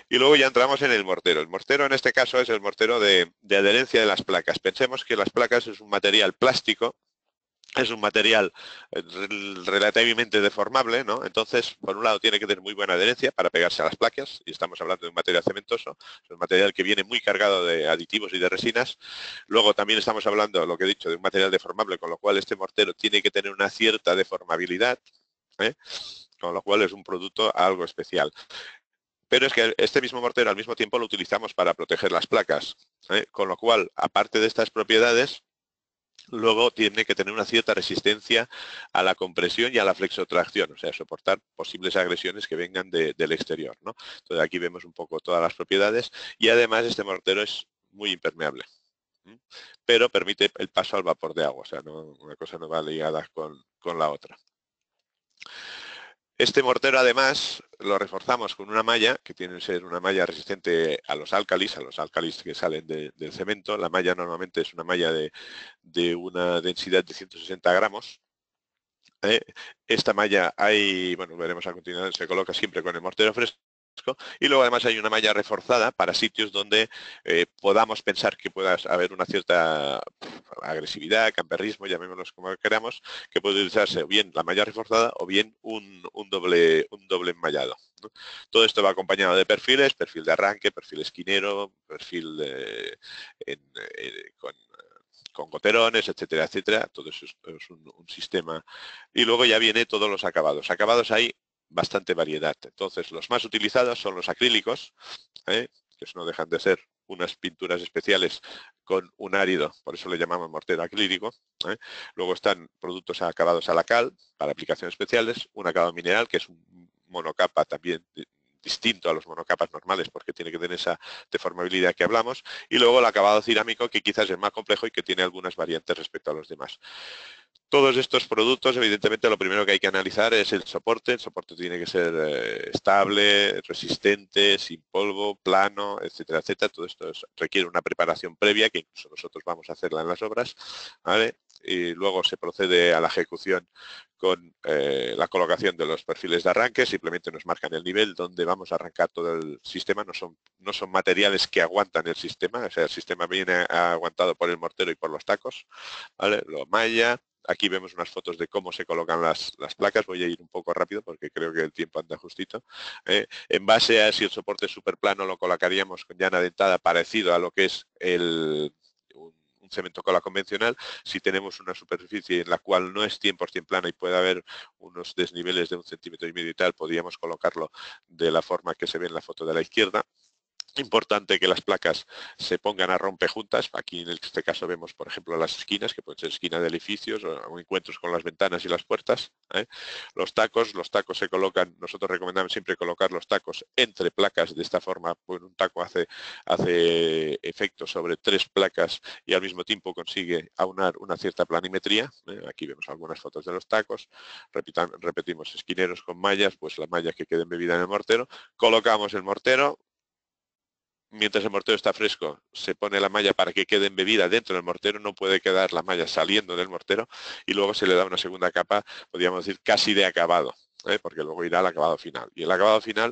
Y luego ya entramos en el mortero. El mortero en este caso es el mortero de adherencia de las placas. Pensemos que las placas es un material plástico, es un material relativamente deformable, ¿no? Entonces, por un lado, tiene que tener muy buena adherencia para pegarse a las placas, y estamos hablando de un material cementoso, es un material que viene muy cargado de aditivos y de resinas. Luego también estamos hablando, lo que he dicho, de un material deformable, con lo cual este mortero tiene que tener una cierta deformabilidad, con lo cual es un producto algo especial. Pero es que este mismo mortero al mismo tiempo lo utilizamos para proteger las placas, con lo cual, aparte de estas propiedades, luego tiene que tener una cierta resistencia a la compresión y a la flexotracción, o sea, soportar posibles agresiones que vengan del exterior, ¿no? Entonces aquí vemos un poco todas las propiedades y además este mortero es muy impermeable, pero permite el paso al vapor de agua, o sea, una cosa no va ligada con la otra. Este mortero además lo reforzamos con una malla, que tiene que ser una malla resistente a los álcalis que salen del cemento. La malla normalmente es una malla de una densidad de 160 gramos. Esta malla bueno, veremos a continuación, se coloca siempre con el mortero fresco. Y luego además hay una malla reforzada para sitios donde podamos pensar que pueda haber una cierta agresividad, camperrismo, llamémoslos como queramos, que puede utilizarse o bien la malla reforzada o bien un doble enmallado, ¿no? Todo esto va acompañado de perfiles, perfil de arranque, perfil esquinero, perfil con goterones, etcétera, etcétera. Todo eso es un sistema. Y luego ya viene todos los acabados. Acabados hay bastante variedad. Entonces, los más utilizados son los acrílicos, que no dejan de ser unas pinturas especiales con un árido, por eso le llamamos mortero acrílico. Luego están productos acabados a la cal, para aplicaciones especiales, un acabado mineral, que es un monocapa también distinto a los monocapas normales porque tiene que tener esa deformabilidad que hablamos, y luego el acabado cerámico, que quizás es más complejo y que tiene algunas variantes respecto a los demás. Todos estos productos, evidentemente, lo primero que hay que analizar es el soporte. El soporte tiene que ser estable, resistente, sin polvo, plano, etcétera, etcétera. Todo esto requiere una preparación previa que incluso nosotros vamos a hacerla en las obras, ¿vale? Y luego se procede a la ejecución con la colocación de los perfiles de arranque. Simplemente nos marcan el nivel donde vamos a arrancar todo el sistema. No son materiales que aguantan el sistema, o sea, el sistema viene aguantado por el mortero y por los tacos, ¿vale? Lo malla. Aquí vemos unas fotos de cómo se colocan las placas. Voy a ir un poco rápido porque creo que el tiempo anda justito. En base a si el soporte es súper plano, lo colocaríamos con llana dentada parecido a lo que es un cemento cola convencional. Si tenemos una superficie en la cual no es 100% plana y puede haber unos desniveles de 1,5 centímetros y tal, podríamos colocarlo de la forma que se ve en la foto de la izquierda. Importante que las placas se pongan a rompejuntas. Aquí en este caso vemos, por ejemplo, las esquinas, que pueden ser esquinas de edificios o encuentros con las ventanas y las puertas. Los tacos se colocan, nosotros recomendamos siempre colocar los tacos entre placas de esta forma. Pues un taco hace efecto sobre 3 placas y al mismo tiempo consigue aunar una cierta planimetría. Aquí vemos algunas fotos de los tacos. Repetimos, esquineros con mallas, pues la malla que quede embebida en el mortero. Colocamos el mortero. Mientras el mortero está fresco, se pone la malla para que quede embebida dentro del mortero, no puede quedar la malla saliendo del mortero, y luego se le da una segunda capa, podríamos decir, casi de acabado, porque luego irá al acabado final. Y el acabado final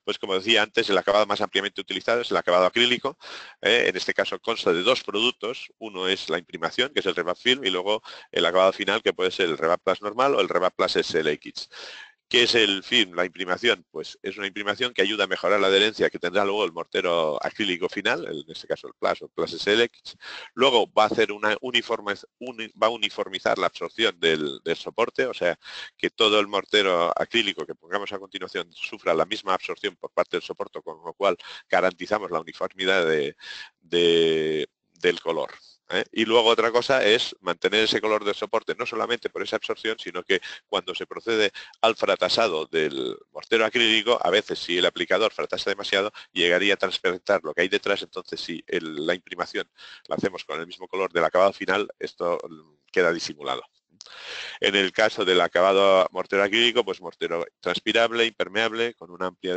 Pues como decía antes, el acabado más ampliamente utilizado es el acabado acrílico. En este caso consta de dos productos. Uno es la imprimación, que es el Revat Film, y luego el acabado final, que puede ser el Revat Plus normal o el Revat Plus SLX. ¿Qué es el film? La imprimación, pues es una imprimación que ayuda a mejorar la adherencia que tendrá luego el mortero acrílico final, en este caso el Plus o Plus SLX. Luego va a hacer va a uniformizar la absorción del soporte, o sea, que todo el mortero acrílico que pongamos a continuación sufra la misma absorción por parte del soporte, con lo cual garantizamos la uniformidad del color. Y luego otra cosa es mantener ese color del soporte, no solamente por esa absorción, sino que cuando se procede al fratasado del mortero acrílico, a veces si el aplicador fratasa demasiado, llegaría a transparentar lo que hay detrás. Entonces si la imprimación la hacemos con el mismo color del acabado final, esto queda disimulado. En el caso del acabado mortero acrílico, pues mortero transpirable, impermeable, con una amplia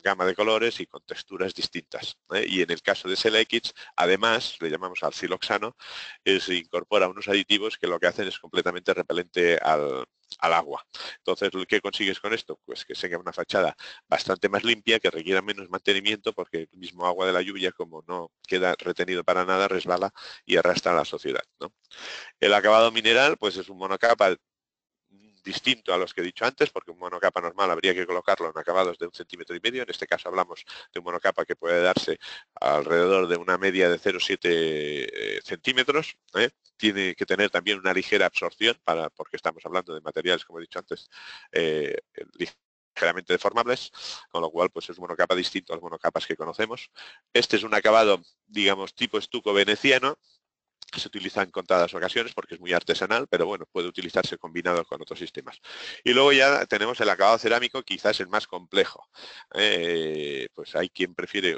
gama de colores y con texturas distintas. Y en el caso de SLX, además, le llamamos al siloxano, se incorpora unos aditivos que lo que hacen es completamente repelente al agua. Entonces, ¿qué consigues con esto? Pues que sea una fachada bastante más limpia, que requiera menos mantenimiento, porque el mismo agua de la lluvia, como no queda retenido para nada, resbala y arrastra a la sociedad, ¿no? El acabado mineral, pues es un monocapa distinto a los que he dicho antes, porque un monocapa normal habría que colocarlo en acabados de 1,5 centímetros. En este caso hablamos de un monocapa que puede darse alrededor de una media de 0,7 centímetros. Tiene que tener también una ligera absorción, porque estamos hablando de materiales, como he dicho antes, ligeramente deformables, con lo cual pues es un monocapa distinto a los monocapas que conocemos. Este es un acabado, digamos, tipo estuco veneciano. Se utiliza en contadas ocasiones porque es muy artesanal, pero bueno, puede utilizarse combinado con otros sistemas. Y luego ya tenemos el acabado cerámico, quizás el más complejo. Pues hay quien prefiere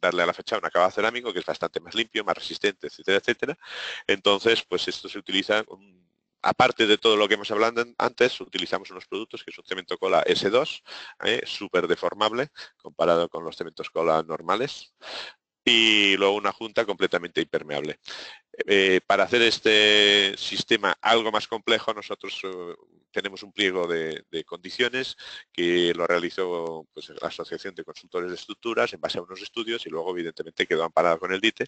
darle a la fachada un acabado cerámico que es bastante más limpio, más resistente, etcétera, etcétera. Entonces, pues esto se utiliza, aparte de todo lo que hemos hablado antes, utilizamos unos productos que es un cemento cola S2, súper deformable comparado con los cementos cola normales. Y luego una junta completamente impermeable. Para hacer este sistema algo más complejo, nosotros tenemos un pliego de condiciones que lo realizó pues, la Asociación de Consultores de Estructuras en base a unos estudios, y luego evidentemente quedó amparado con el DITE,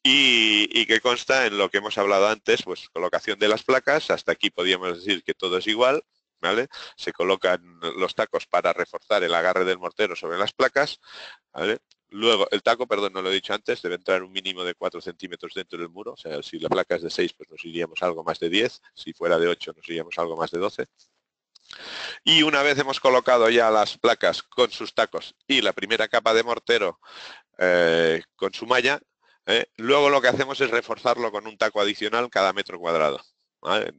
y que consta en lo que hemos hablado antes, pues colocación de las placas. Hasta aquí podríamos decir que todo es igual, ¿vale? Se colocan los tacos para reforzar el agarre del mortero sobre las placas, ¿vale? Luego, el taco, perdón, no lo he dicho antes, debe entrar un mínimo de 4 centímetros dentro del muro. O sea, si la placa es de 6, pues nos iríamos algo más de 10. Si fuera de 8, nos iríamos algo más de 12. Y una vez hemos colocado ya las placas con sus tacos y la primera capa de mortero con su malla, luego lo que hacemos es reforzarlo con un taco adicional cada metro cuadrado, ¿vale?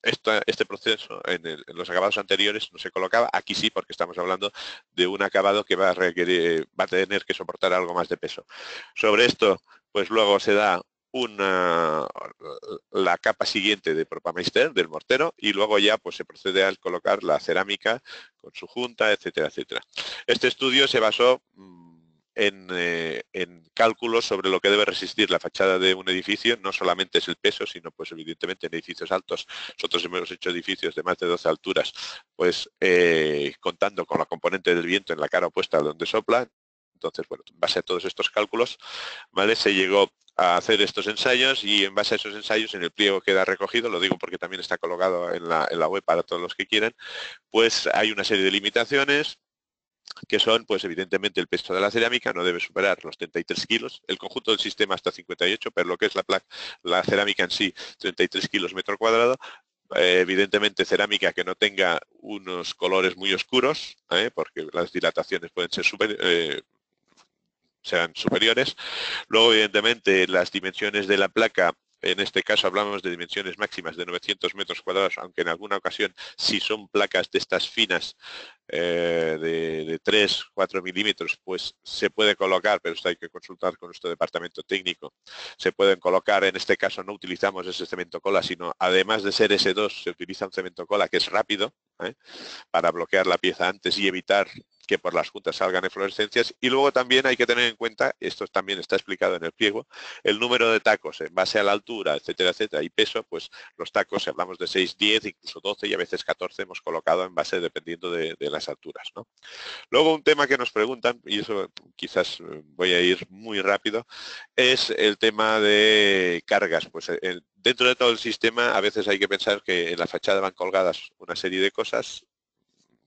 Este proceso en los acabados anteriores no se colocaba, aquí sí, porque estamos hablando de un acabado que va a tener que soportar algo más de peso. Sobre esto, pues luego se da la capa siguiente de Propameister, del mortero, y luego ya pues se procede a colocar la cerámica con su junta, etcétera, etcétera. Este estudio se basó en cálculos sobre lo que debe resistir la fachada de un edificio. No solamente es el peso, sino pues evidentemente en edificios altos, nosotros hemos hecho edificios de más de 12 alturas, pues contando con la componente del viento en la cara opuesta a donde sopla. Entonces, bueno, en base a todos estos cálculos, ¿vale? Se llegó a hacer estos ensayos, y en base a esos ensayos en el pliego queda recogido, lo digo porque también está colocado en la web para todos los que quieran, pues hay una serie de limitaciones que son, pues evidentemente el peso de la cerámica no debe superar los 33 kilos, el conjunto del sistema hasta 58, pero lo que es la cerámica en sí, 33 kilos metro cuadrado. Evidentemente cerámica que no tenga unos colores muy oscuros, porque las dilataciones pueden ser sean superiores. Luego, evidentemente, las dimensiones de la placa, en este caso hablamos de dimensiones máximas de 900 metros cuadrados, aunque en alguna ocasión, si son placas de estas finas, de 3, 4 milímetros, pues se puede colocar, pero esto hay que consultar con nuestro departamento técnico, se pueden colocar. En este caso no utilizamos ese cemento cola, sino además de ser S2, se utiliza un cemento cola que es rápido, para bloquear la pieza antes y evitar que por las juntas salgan eflorescencias, y luego también hay que tener en cuenta, esto también está explicado en el pliego, el número de tacos en base a la altura, etcétera, etcétera, y peso, pues los tacos, si hablamos de 6, 10, incluso 12 y a veces 14 hemos colocado en base dependiendo de las alturas, ¿no? Luego un tema que nos preguntan, y eso quizás voy a ir muy rápido, es el tema de cargas. Pues dentro de todo el sistema a veces hay que pensar que en la fachada van colgadas una serie de cosas,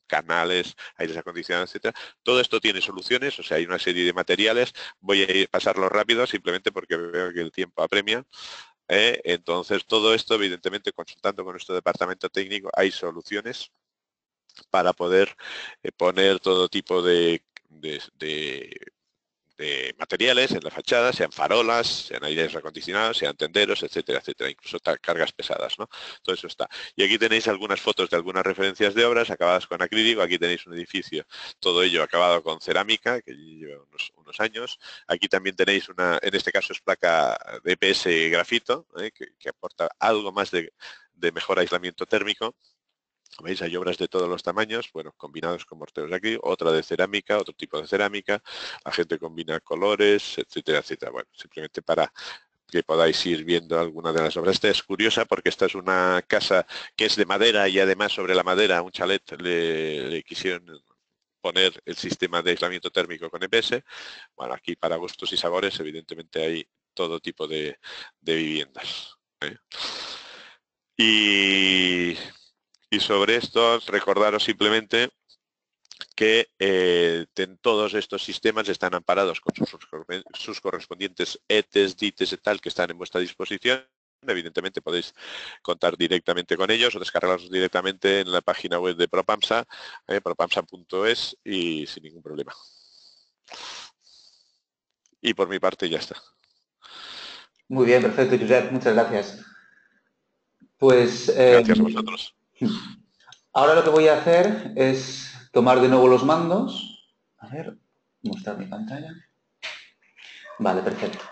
canales, aires acondicionados, etcétera. Todo esto tiene soluciones, o sea, hay una serie de materiales. Voy a pasarlo rápido simplemente porque veo que el tiempo apremia. Entonces, todo esto, evidentemente, consultando con nuestro departamento técnico, hay soluciones para poder poner todo tipo de materiales en la fachada, sean farolas, sean aires acondicionados, sean tenderos, etcétera, etcétera, incluso cargas pesadas, ¿no? Todo eso está. Y aquí tenéis algunas fotos de algunas referencias de obras acabadas con acrílico. Aquí tenéis un edificio, todo ello acabado con cerámica, que lleva unos años. Aquí también tenéis en este caso es placa de EPS grafito, que aporta algo más de mejor aislamiento térmico. ¿Veis? Hay obras de todos los tamaños, bueno, combinados con morteros aquí, otra de cerámica, otro tipo de cerámica, la gente combina colores, etcétera, etcétera. Bueno, simplemente para que podáis ir viendo alguna de las obras. Esta es curiosa porque esta es una casa que es de madera y además sobre la madera, un chalet, le quisieron poner el sistema de aislamiento térmico con EPS. Bueno, aquí para gustos y sabores, evidentemente hay todo tipo de viviendas. Y sobre esto, recordaros simplemente que todos estos sistemas están amparados con sus correspondientes ETES, DITES y tal, que están en vuestra disposición. Evidentemente podéis contar directamente con ellos o descargarlos directamente en la página web de Propamsa, propamsa.es, y sin ningún problema. Y por mi parte ya está. Muy bien, perfecto, Josep, muchas gracias. Pues gracias a vosotros. Ahora lo que voy a hacer es tomar de nuevo los mandos. A ver, mostrar mi pantalla. Vale, perfecto.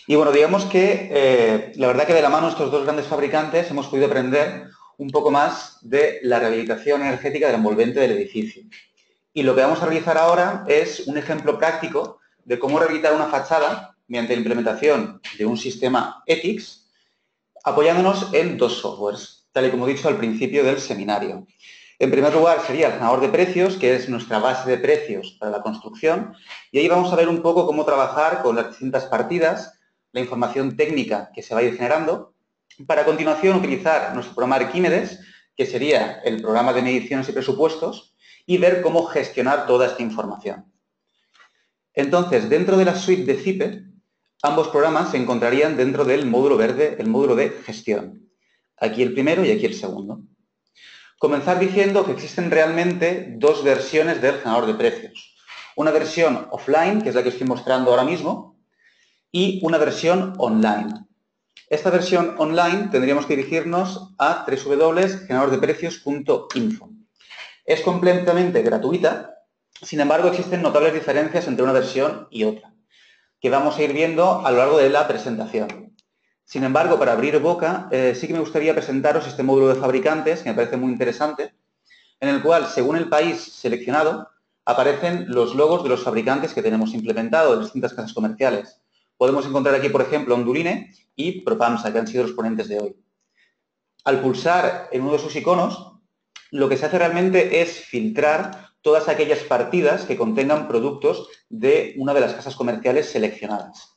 Y bueno, digamos que la verdad que de la mano de estos dos grandes fabricantes hemos podido aprender un poco más de la rehabilitación energética del envolvente del edificio. Y lo que vamos a realizar ahora es un ejemplo práctico de cómo rehabilitar una fachada mediante la implementación de un sistema ETICS, apoyándonos en dos softwares, tal y como he dicho al principio del seminario. En primer lugar sería el generador de precios, que es nuestra base de precios para la construcción, y ahí vamos a ver un poco cómo trabajar con las distintas partidas, la información técnica que se va a ir generando, para a continuación utilizar nuestro programa Arquímedes, que sería el programa de mediciones y presupuestos, y ver cómo gestionar toda esta información. Entonces, dentro de la suite de CIPE, ambos programas se encontrarían dentro del módulo verde, el módulo de gestión. Aquí el primero y aquí el segundo. Comenzar diciendo que existen realmente dos versiones del generador de precios. Una versión offline, que es la que estoy mostrando ahora mismo, y una versión online. Esta versión online tendríamos que dirigirnos a www.generadordeprecios.info. Es completamente gratuita, sin embargo existen notables diferencias entre una versión y otra, que vamos a ir viendo a lo largo de la presentación. Sin embargo, para abrir boca, sí que me gustaría presentaros este módulo de fabricantes, que me parece muy interesante, en el cual, según el país seleccionado, aparecen los logos de los fabricantes que tenemos implementados de distintas casas comerciales. Podemos encontrar aquí, por ejemplo, Ondurine y Propamsa, que han sido los ponentes de hoy. Al pulsar en uno de sus iconos, lo que se hace realmente es filtrar todas aquellas partidas que contengan productos de una de las casas comerciales seleccionadas.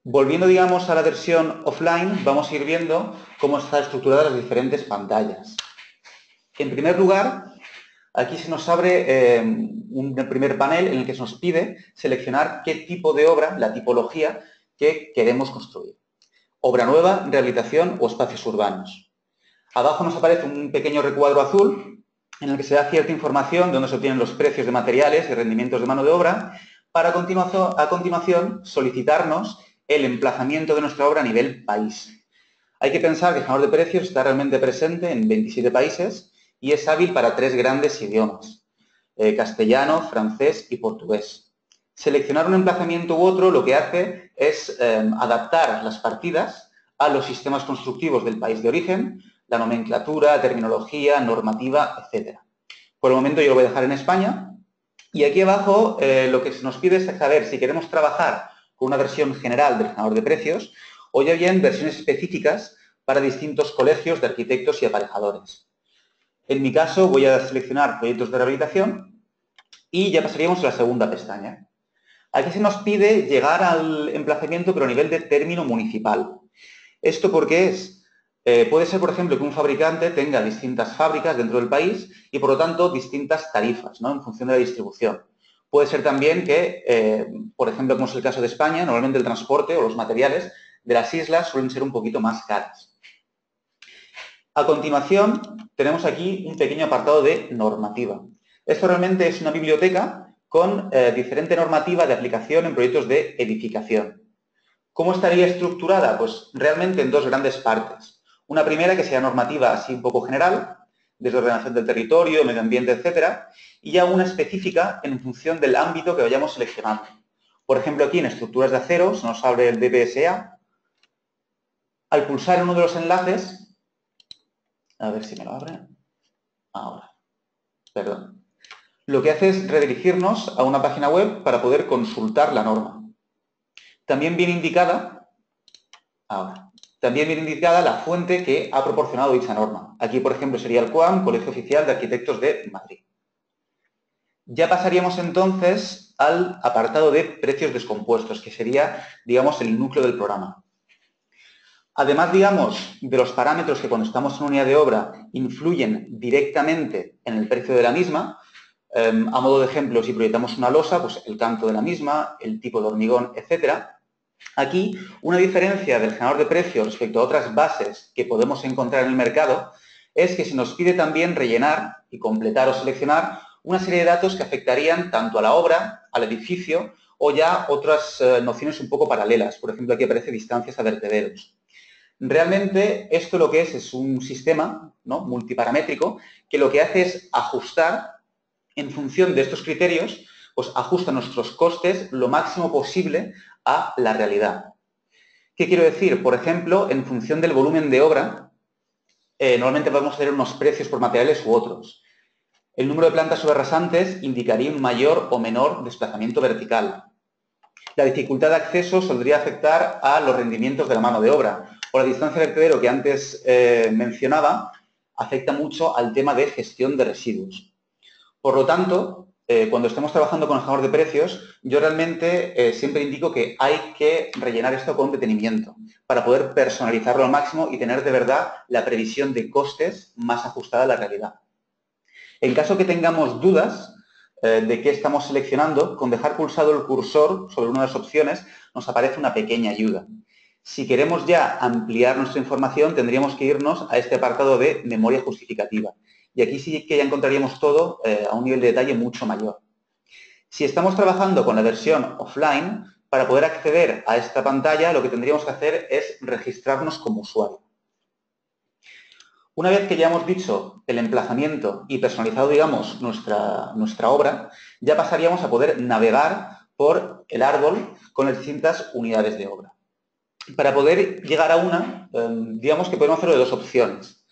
Volviendo, digamos, a la versión offline, vamos a ir viendo cómo están estructuradas las diferentes pantallas. En primer lugar, aquí se nos abre un primer panel en el que se nos pide seleccionar qué tipo de obra, la tipología que queremos construir. Obra nueva, rehabilitación o espacios urbanos. Abajo nos aparece un pequeño recuadro azul en el que se da cierta información de dónde se obtienen los precios de materiales y rendimientos de mano de obra para a continuación solicitarnos el emplazamiento de nuestra obra a nivel país. Hay que pensar que el generador de precios está realmente presente en 27 países y es hábil para 3 grandes idiomas, castellano, francés y portugués. Seleccionar un emplazamiento u otro lo que hace es adaptar las partidas a los sistemas constructivos del país de origen, la nomenclatura, terminología, normativa, etc. Por el momento yo lo voy a dejar en España. Y aquí abajo lo que se nos pide es saber si queremos trabajar con una versión general del generador de precios o ya bien versiones específicas para distintos colegios de arquitectos y aparejadores. En mi caso voy a seleccionar proyectos de rehabilitación y ya pasaríamos a la segunda pestaña. Aquí se nos pide llegar al emplazamiento pero a nivel de término municipal. ¿Esto por qué es? Puede ser, por ejemplo, que un fabricante tenga distintas fábricas dentro del país y, por lo tanto, distintas tarifas, ¿no?, en función de la distribución. Puede ser también que, por ejemplo, como es el caso de España, normalmente el transporte o los materiales de las islas suelen ser un poquito más caros. A continuación, tenemos aquí un pequeño apartado de normativa. Esto realmente es una biblioteca con diferente normativa de aplicación en proyectos de edificación. ¿Cómo estaría estructurada? Pues realmente en dos grandes partes. Una primera que sea normativa así un poco general, desde ordenación del territorio, medio ambiente, etcétera, y ya una específica en función del ámbito que vayamos seleccionando. Por ejemplo, aquí en estructuras de acero se nos abre el DBSA. Al pulsar en uno de los enlaces, a ver si me lo abre. Ahora, perdón. Lo que hace es redirigirnos a una página web para poder consultar la norma. También viene indicada, la fuente que ha proporcionado dicha norma. Aquí, por ejemplo, sería el COAM, Colegio Oficial de Arquitectos de Madrid. Ya pasaríamos entonces al apartado de precios descompuestos, que sería, digamos, el núcleo del programa. Además, digamos, de los parámetros que cuando estamos en unidad de obra influyen directamente en el precio de la misma, a modo de ejemplo, si proyectamos una losa, pues el canto de la misma, el tipo de hormigón, etcétera. Aquí, una diferencia del generador de precios respecto a otras bases que podemos encontrar en el mercado es que se nos pide también rellenar y completar o seleccionar una serie de datos que afectarían tanto a la obra, al edificio o ya otras nociones un poco paralelas. Por ejemplo, aquí aparece distancias a vertederos. Realmente esto lo que es un sistema, ¿no?, multiparamétrico que lo que hace es ajustar en función de estos criterios, pues ajusta nuestros costes lo máximo posible a la realidad. ¿Qué quiero decir? Por ejemplo, en función del volumen de obra, normalmente podemos tener unos precios por materiales u otros. El número de plantas subarrasantes indicaría un mayor o menor desplazamiento vertical. La dificultad de acceso podría afectar a los rendimientos de la mano de obra. O la distancia de vertedero que antes mencionaba afecta mucho al tema de gestión de residuos. Por lo tanto, cuando estemos trabajando con el generador de precios, yo realmente siempre indico que hay que rellenar esto con detenimiento para poder personalizarlo al máximo y tener de verdad la previsión de costes más ajustada a la realidad. En caso que tengamos dudas de qué estamos seleccionando, con dejar pulsado el cursor sobre una de las opciones nos aparece una pequeña ayuda. Si queremos ya ampliar nuestra información, tendríamos que irnos a este apartado de memoria justificativa. Y aquí sí que ya encontraríamos todo a un nivel de detalle mucho mayor. Si estamos trabajando con la versión offline, para poder acceder a esta pantalla, lo que tendríamos que hacer es registrarnos como usuario. Una vez que ya hemos dicho el emplazamiento y personalizado, digamos, nuestra obra, ya pasaríamos a poder navegar por el árbol con las distintas unidades de obra. Para poder llegar a una, digamos que podemos hacerlo de dos opciones.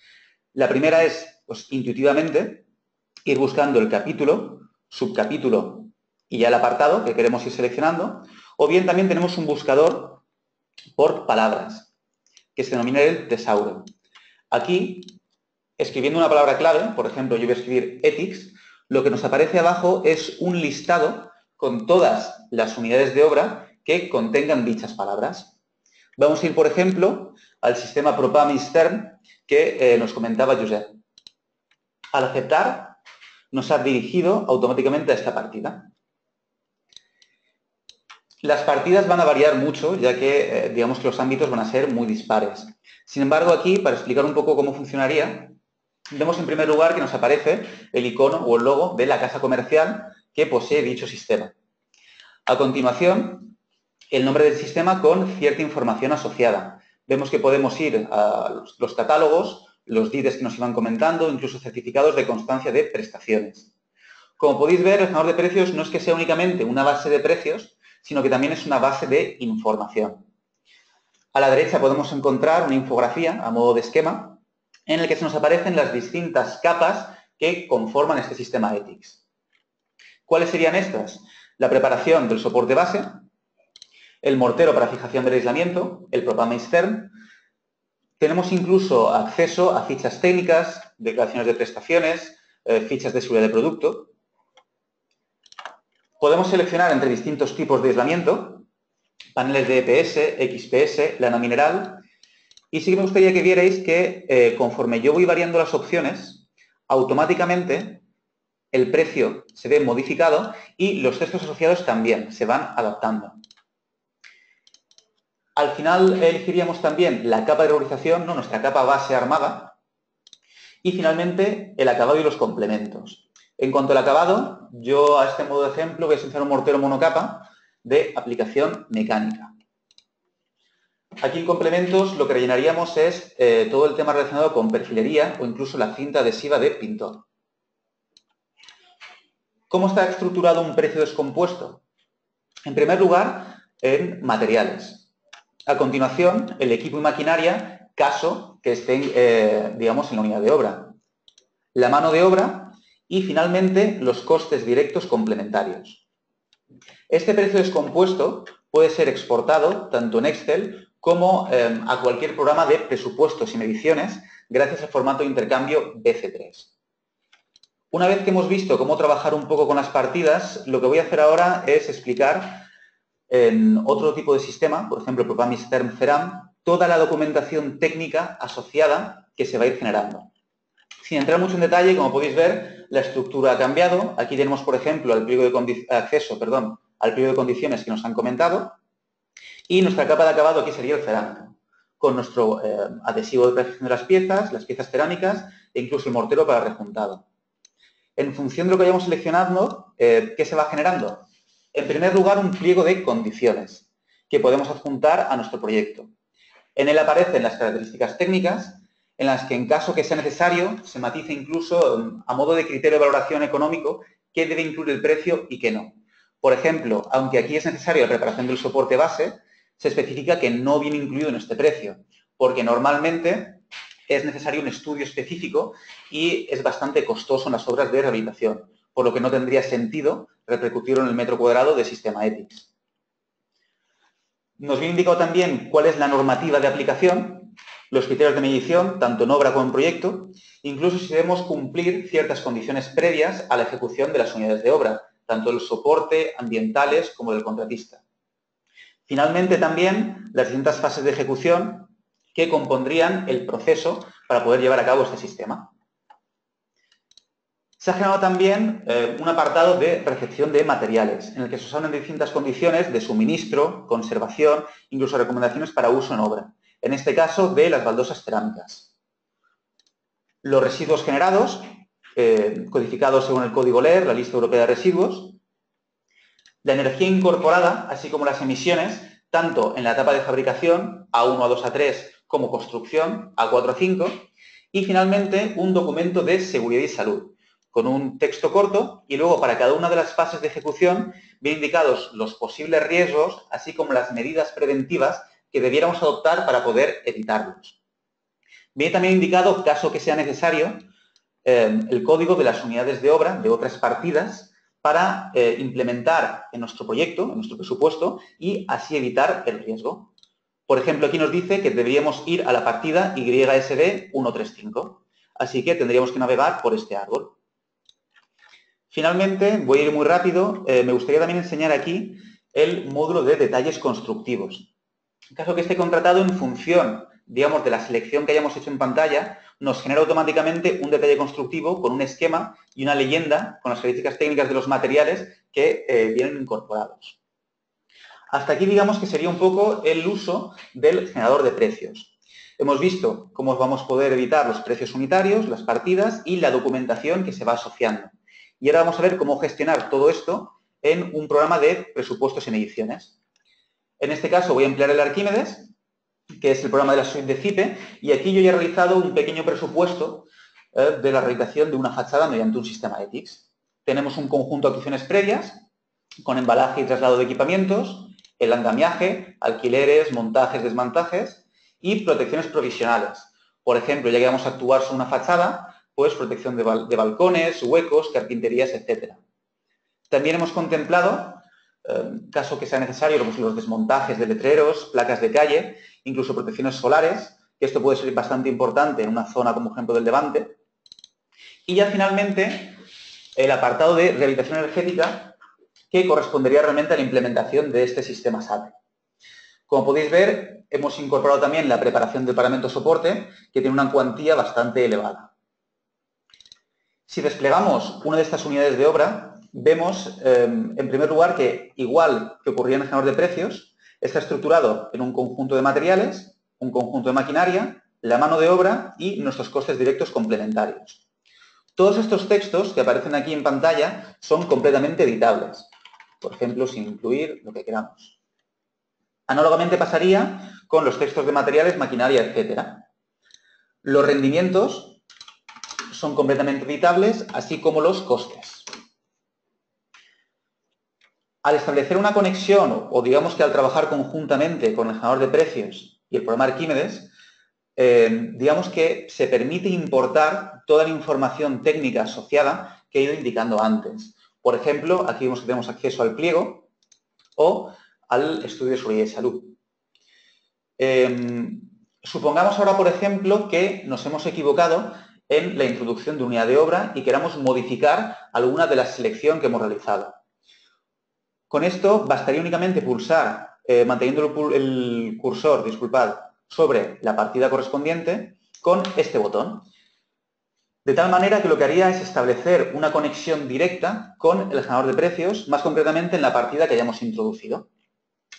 La primera es, pues, intuitivamente, ir buscando el capítulo, subcapítulo y ya el apartado que queremos ir seleccionando, o bien también tenemos un buscador por palabras, que se denomina el tesauro. Aquí, escribiendo una palabra clave, por ejemplo, yo voy a escribir ethics, lo que nos aparece abajo es un listado con todas las unidades de obra que contengan dichas palabras. Vamos a ir, por ejemplo, al sistema Propam-Stern que nos comentaba Josep. Al aceptar, nos ha dirigido automáticamente a esta partida. Las partidas van a variar mucho, ya que digamos que los ámbitos van a ser muy dispares. Sin embargo, aquí, para explicar un poco cómo funcionaría, vemos en primer lugar que nos aparece el icono o el logo de la casa comercial que posee dicho sistema. A continuación, el nombre del sistema con cierta información asociada. Vemos que podemos ir a los catálogos, los DIDs que nos iban comentando, incluso certificados de constancia de prestaciones. Como podéis ver, el generador de precios no es que sea únicamente una base de precios, sino que también es una base de información. A la derecha podemos encontrar una infografía a modo de esquema en el que se nos aparecen las distintas capas que conforman este sistema ETICS. ¿Cuáles serían estas? La preparación del soporte base, el mortero para fijación del aislamiento, el PropAM-Stern. Tenemos incluso acceso a fichas técnicas, declaraciones de prestaciones, fichas de seguridad de producto. Podemos seleccionar entre distintos tipos de aislamiento, paneles de EPS, XPS, lana mineral. Y sí que me gustaría que vierais que conforme yo voy variando las opciones, automáticamente el precio se ve modificado y los textos asociados también se van adaptando. Al final elegiríamos también la capa de regularización, ¿no? Nuestra capa base armada. Y finalmente el acabado y los complementos. En cuanto al acabado, yo a este modo de ejemplo voy a seleccionar un mortero monocapa de aplicación mecánica. Aquí en complementos lo que rellenaríamos es todo el tema relacionado con perfilería o incluso la cinta adhesiva de pintor. ¿Cómo está estructurado un precio descompuesto? En primer lugar, en materiales. A continuación, el equipo y maquinaria, caso que estén, digamos, en la unidad de obra. La mano de obra y, finalmente, los costes directos complementarios. Este precio descompuesto puede ser exportado tanto en Excel como a cualquier programa de presupuestos y mediciones gracias al formato de intercambio BC3. Una vez que hemos visto cómo trabajar un poco con las partidas, lo que voy a hacer ahora es explicar en otro tipo de sistema, por ejemplo, PropAM-Stern Ceram, toda la documentación técnica asociada que se va a ir generando. Sin entrar mucho en detalle, como podéis ver, la estructura ha cambiado. Aquí tenemos, por ejemplo, el pliego de acceso, al pliego de condiciones que nos han comentado. Y nuestra capa de acabado aquí sería el cerámico, con nuestro adhesivo de protección de las piezas cerámicas e incluso el mortero para rejuntado. En función de lo que vayamos seleccionando, ¿qué se va generando? En primer lugar, un pliego de condiciones que podemos adjuntar a nuestro proyecto. En él aparecen las características técnicas, en las que en caso que sea necesario se matiza incluso a modo de criterio de valoración económico qué debe incluir el precio y qué no. Por ejemplo, aunque aquí es necesaria la preparación del soporte base, se especifica que no viene incluido en este precio, porque normalmente es necesario un estudio específico y es bastante costoso en las obras de rehabilitación, por lo que no tendría sentido repercutirlo en el metro cuadrado de sistema ETICS. Nos viene indicado también cuál es la normativa de aplicación, los criterios de medición, tanto en obra como en proyecto, incluso si debemos cumplir ciertas condiciones previas a la ejecución de las unidades de obra, tanto del soporte, ambientales, como del contratista. Finalmente, también las distintas fases de ejecución que compondrían el proceso para poder llevar a cabo este sistema. Se ha generado también un apartado de recepción de materiales, en el que se hablan de distintas condiciones de suministro, conservación, incluso recomendaciones para uso en obra. En este caso, de las baldosas cerámicas. Los residuos generados, codificados según el código LER, la lista europea de residuos. La energía incorporada, así como las emisiones, tanto en la etapa de fabricación, A1, A2, A3, como construcción, A4, A5. Y finalmente, un documento de seguridad y salud, con un texto corto y luego para cada una de las fases de ejecución vienen indicados los posibles riesgos, así como las medidas preventivas que debiéramos adoptar para poder evitarlos. Viene también indicado, caso que sea necesario, el código de las unidades de obra de otras partidas para implementar en nuestro proyecto, en nuestro presupuesto, y así evitar el riesgo. Por ejemplo, aquí nos dice que deberíamos ir a la partida YSD 135, así que tendríamos que navegar por este árbol. Finalmente, voy a ir muy rápido, me gustaría también enseñar aquí el módulo de detalles constructivos. En caso que esté contratado en función, digamos, de la selección que hayamos hecho en pantalla, nos genera automáticamente un detalle constructivo con un esquema y una leyenda con las características técnicas de los materiales que vienen incorporados. Hasta aquí, digamos, que sería un poco el uso del generador de precios. Hemos visto cómo vamos a poder evitar los precios unitarios, las partidas y la documentación que se va asociando. Y ahora vamos a ver cómo gestionar todo esto en un programa de presupuestos y mediciones. En este caso voy a emplear el Arquímedes, que es el programa de la suite de CIPE, y aquí yo ya he realizado un pequeño presupuesto de la realización de una fachada mediante un sistema ETICS. Tenemos un conjunto de acciones previas, con embalaje y traslado de equipamientos, el andamiaje, alquileres, montajes, desmontajes y protecciones provisionales. Por ejemplo, ya que vamos a actuar sobre una fachada, pues protección de balcones, huecos, carpinterías, etc. También hemos contemplado, caso que sea necesario, pues los desmontajes de letreros, placas de calle, incluso protecciones solares, que esto puede ser bastante importante en una zona como ejemplo del Levante. Y ya finalmente el apartado de rehabilitación energética, que correspondería realmente a la implementación de este sistema SAT. Como podéis ver, hemos incorporado también la preparación del paramento soporte, que tiene una cuantía bastante elevada. Si desplegamos una de estas unidades de obra, vemos, en primer lugar, que igual que ocurría en el generador de precios, está estructurado en un conjunto de materiales, un conjunto de maquinaria, la mano de obra y nuestros costes directos complementarios. Todos estos textos que aparecen aquí en pantalla son completamente editables. Por ejemplo, sin incluir lo que queramos. Análogamente pasaría con los textos de materiales, maquinaria, etc. Los rendimientos son completamente editables, así como los costes. Al establecer una conexión, o digamos que al trabajar conjuntamente con el generador de precios y el programa Arquímedes, digamos que se permite importar toda la información técnica asociada que he ido indicando antes. Por ejemplo, aquí vemos que tenemos acceso al pliego o al estudio de seguridad y salud. Supongamos ahora, por ejemplo, que nos hemos equivocado en la introducción de unidad de obra y queramos modificar alguna de la selección que hemos realizado. Con esto bastaría únicamente pulsar, manteniendo el cursor, sobre la partida correspondiente con este botón. De tal manera que lo que haría es establecer una conexión directa con el generador de precios, más concretamente en la partida que hayamos introducido.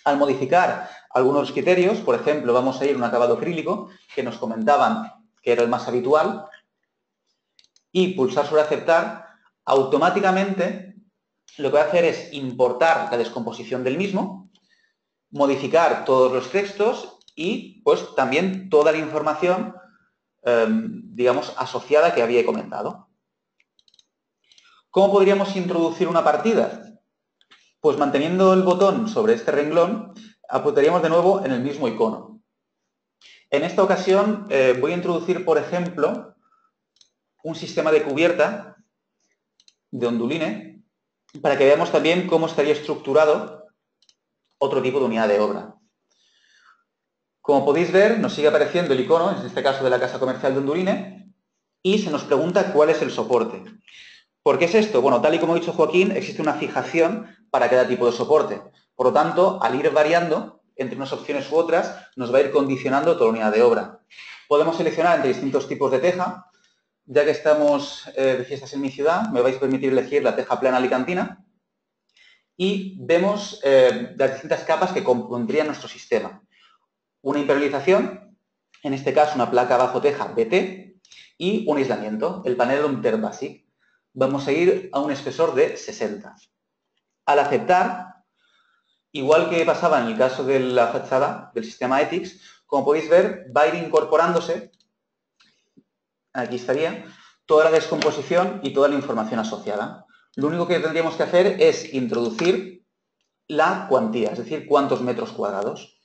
Al modificar algunos criterios, por ejemplo, vamos a ir a un acabado acrílico, que nos comentaban que era el más habitual, y pulsar sobre aceptar, automáticamente lo que va a hacer es importar la descomposición del mismo, modificar todos los textos y pues también toda la información, digamos, asociada que había comentado. ¿Cómo podríamos introducir una partida? Pues manteniendo el botón sobre este renglón, apuntaríamos de nuevo en el mismo icono. En esta ocasión voy a introducir, por ejemplo, un sistema de cubierta de Onduline para que veamos también cómo estaría estructurado otro tipo de unidad de obra. Como podéis ver, nos sigue apareciendo el icono, en este caso de la casa comercial de Onduline, y se nos pregunta cuál es el soporte. ¿Por qué es esto? Bueno, tal y como ha dicho Joaquín, existe una fijación para cada tipo de soporte. Por lo tanto, al ir variando entre unas opciones u otras, nos va a ir condicionando toda la unidad de obra. Podemos seleccionar entre distintos tipos de teja. Ya que estamos de fiestas en mi ciudad, me vais a permitir elegir la teja plana alicantina. Y vemos las distintas capas que compondrían nuestro sistema. Una impermeabilización, en este caso una placa bajo teja BT, y un aislamiento, el panel Long-Term Basic. Vamos a ir a un espesor de 60. Al aceptar, igual que pasaba en el caso de la fachada del sistema ETICS, como podéis ver, va a ir incorporándose, aquí estaría, toda la descomposición y toda la información asociada. Lo único que tendríamos que hacer es introducir la cuantía, es decir, cuántos metros cuadrados.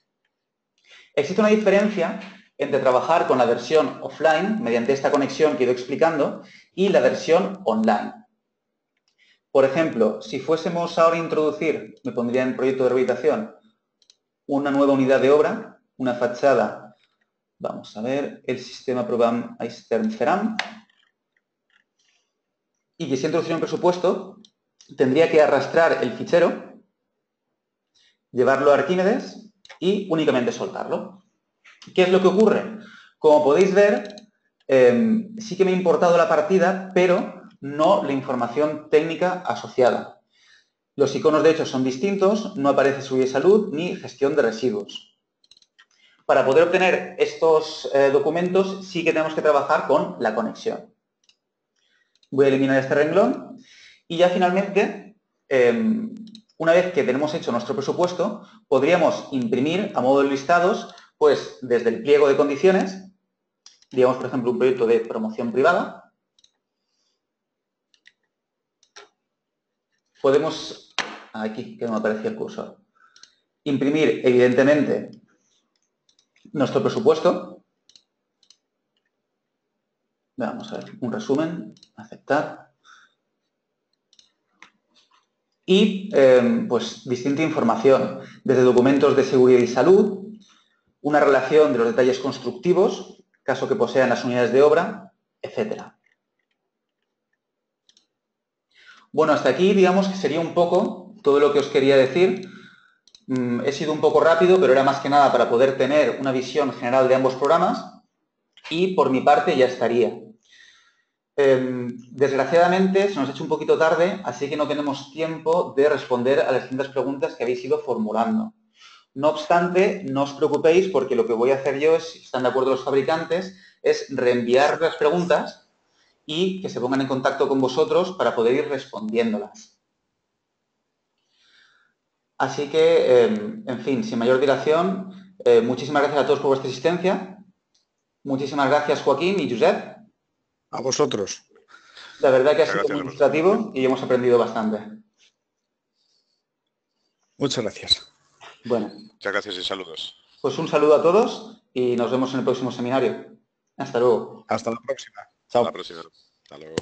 Existe una diferencia entre trabajar con la versión offline, mediante esta conexión que he ido explicando, y la versión online. Por ejemplo, si fuésemos ahora a introducir, me pondría en proyecto de rehabilitación, una nueva unidad de obra, una fachada, vamos a ver, el sistema Program Eistern-Feram, y quisiera introducir un presupuesto, tendría que arrastrar el fichero, llevarlo a Arquímedes y únicamente soltarlo. ¿Qué es lo que ocurre? Como podéis ver, sí que me ha importado la partida, pero no la información técnica asociada. Los iconos, de hecho, son distintos, no aparece seguridad y salud ni gestión de residuos. Para poder obtener estos documentos, sí que tenemos que trabajar con la conexión. Voy a eliminar este renglón y ya finalmente, una vez que tenemos hecho nuestro presupuesto, podríamos imprimir a modo de listados, pues desde el pliego de condiciones, digamos, por ejemplo, un proyecto de promoción privada. Podemos, aquí que no me aparecía el cursor, imprimir, evidentemente, nuestro presupuesto. Vamos a ver, un resumen, aceptar. Y, pues, distinta información, desde documentos de seguridad y salud, una relación de los detalles constructivos, caso que posean las unidades de obra, etcétera. Bueno, hasta aquí, digamos que sería un poco todo lo que os quería decir. He sido un poco rápido, pero era más que nada para poder tener una visión general de ambos programas y, por mi parte, ya estaría. Desgraciadamente, se nos ha hecho un poquito tarde, así que no tenemos tiempo de responder a las distintas preguntas que habéis ido formulando. No obstante, no os preocupéis porque lo que voy a hacer yo, es, si están de acuerdo los fabricantes, es reenviar las preguntas y que se pongan en contacto con vosotros para poder ir respondiéndolas. Así que, en fin, sin mayor dilación, muchísimas gracias a todos por vuestra asistencia. Muchísimas gracias, Joaquín y Josep. A vosotros. La verdad que ha sido muy ilustrativo y hemos aprendido bastante. Muchas gracias. Bueno. Muchas gracias y saludos. Pues un saludo a todos y nos vemos en el próximo seminario. Hasta luego. Hasta la próxima. Hasta la próxima. Hasta luego.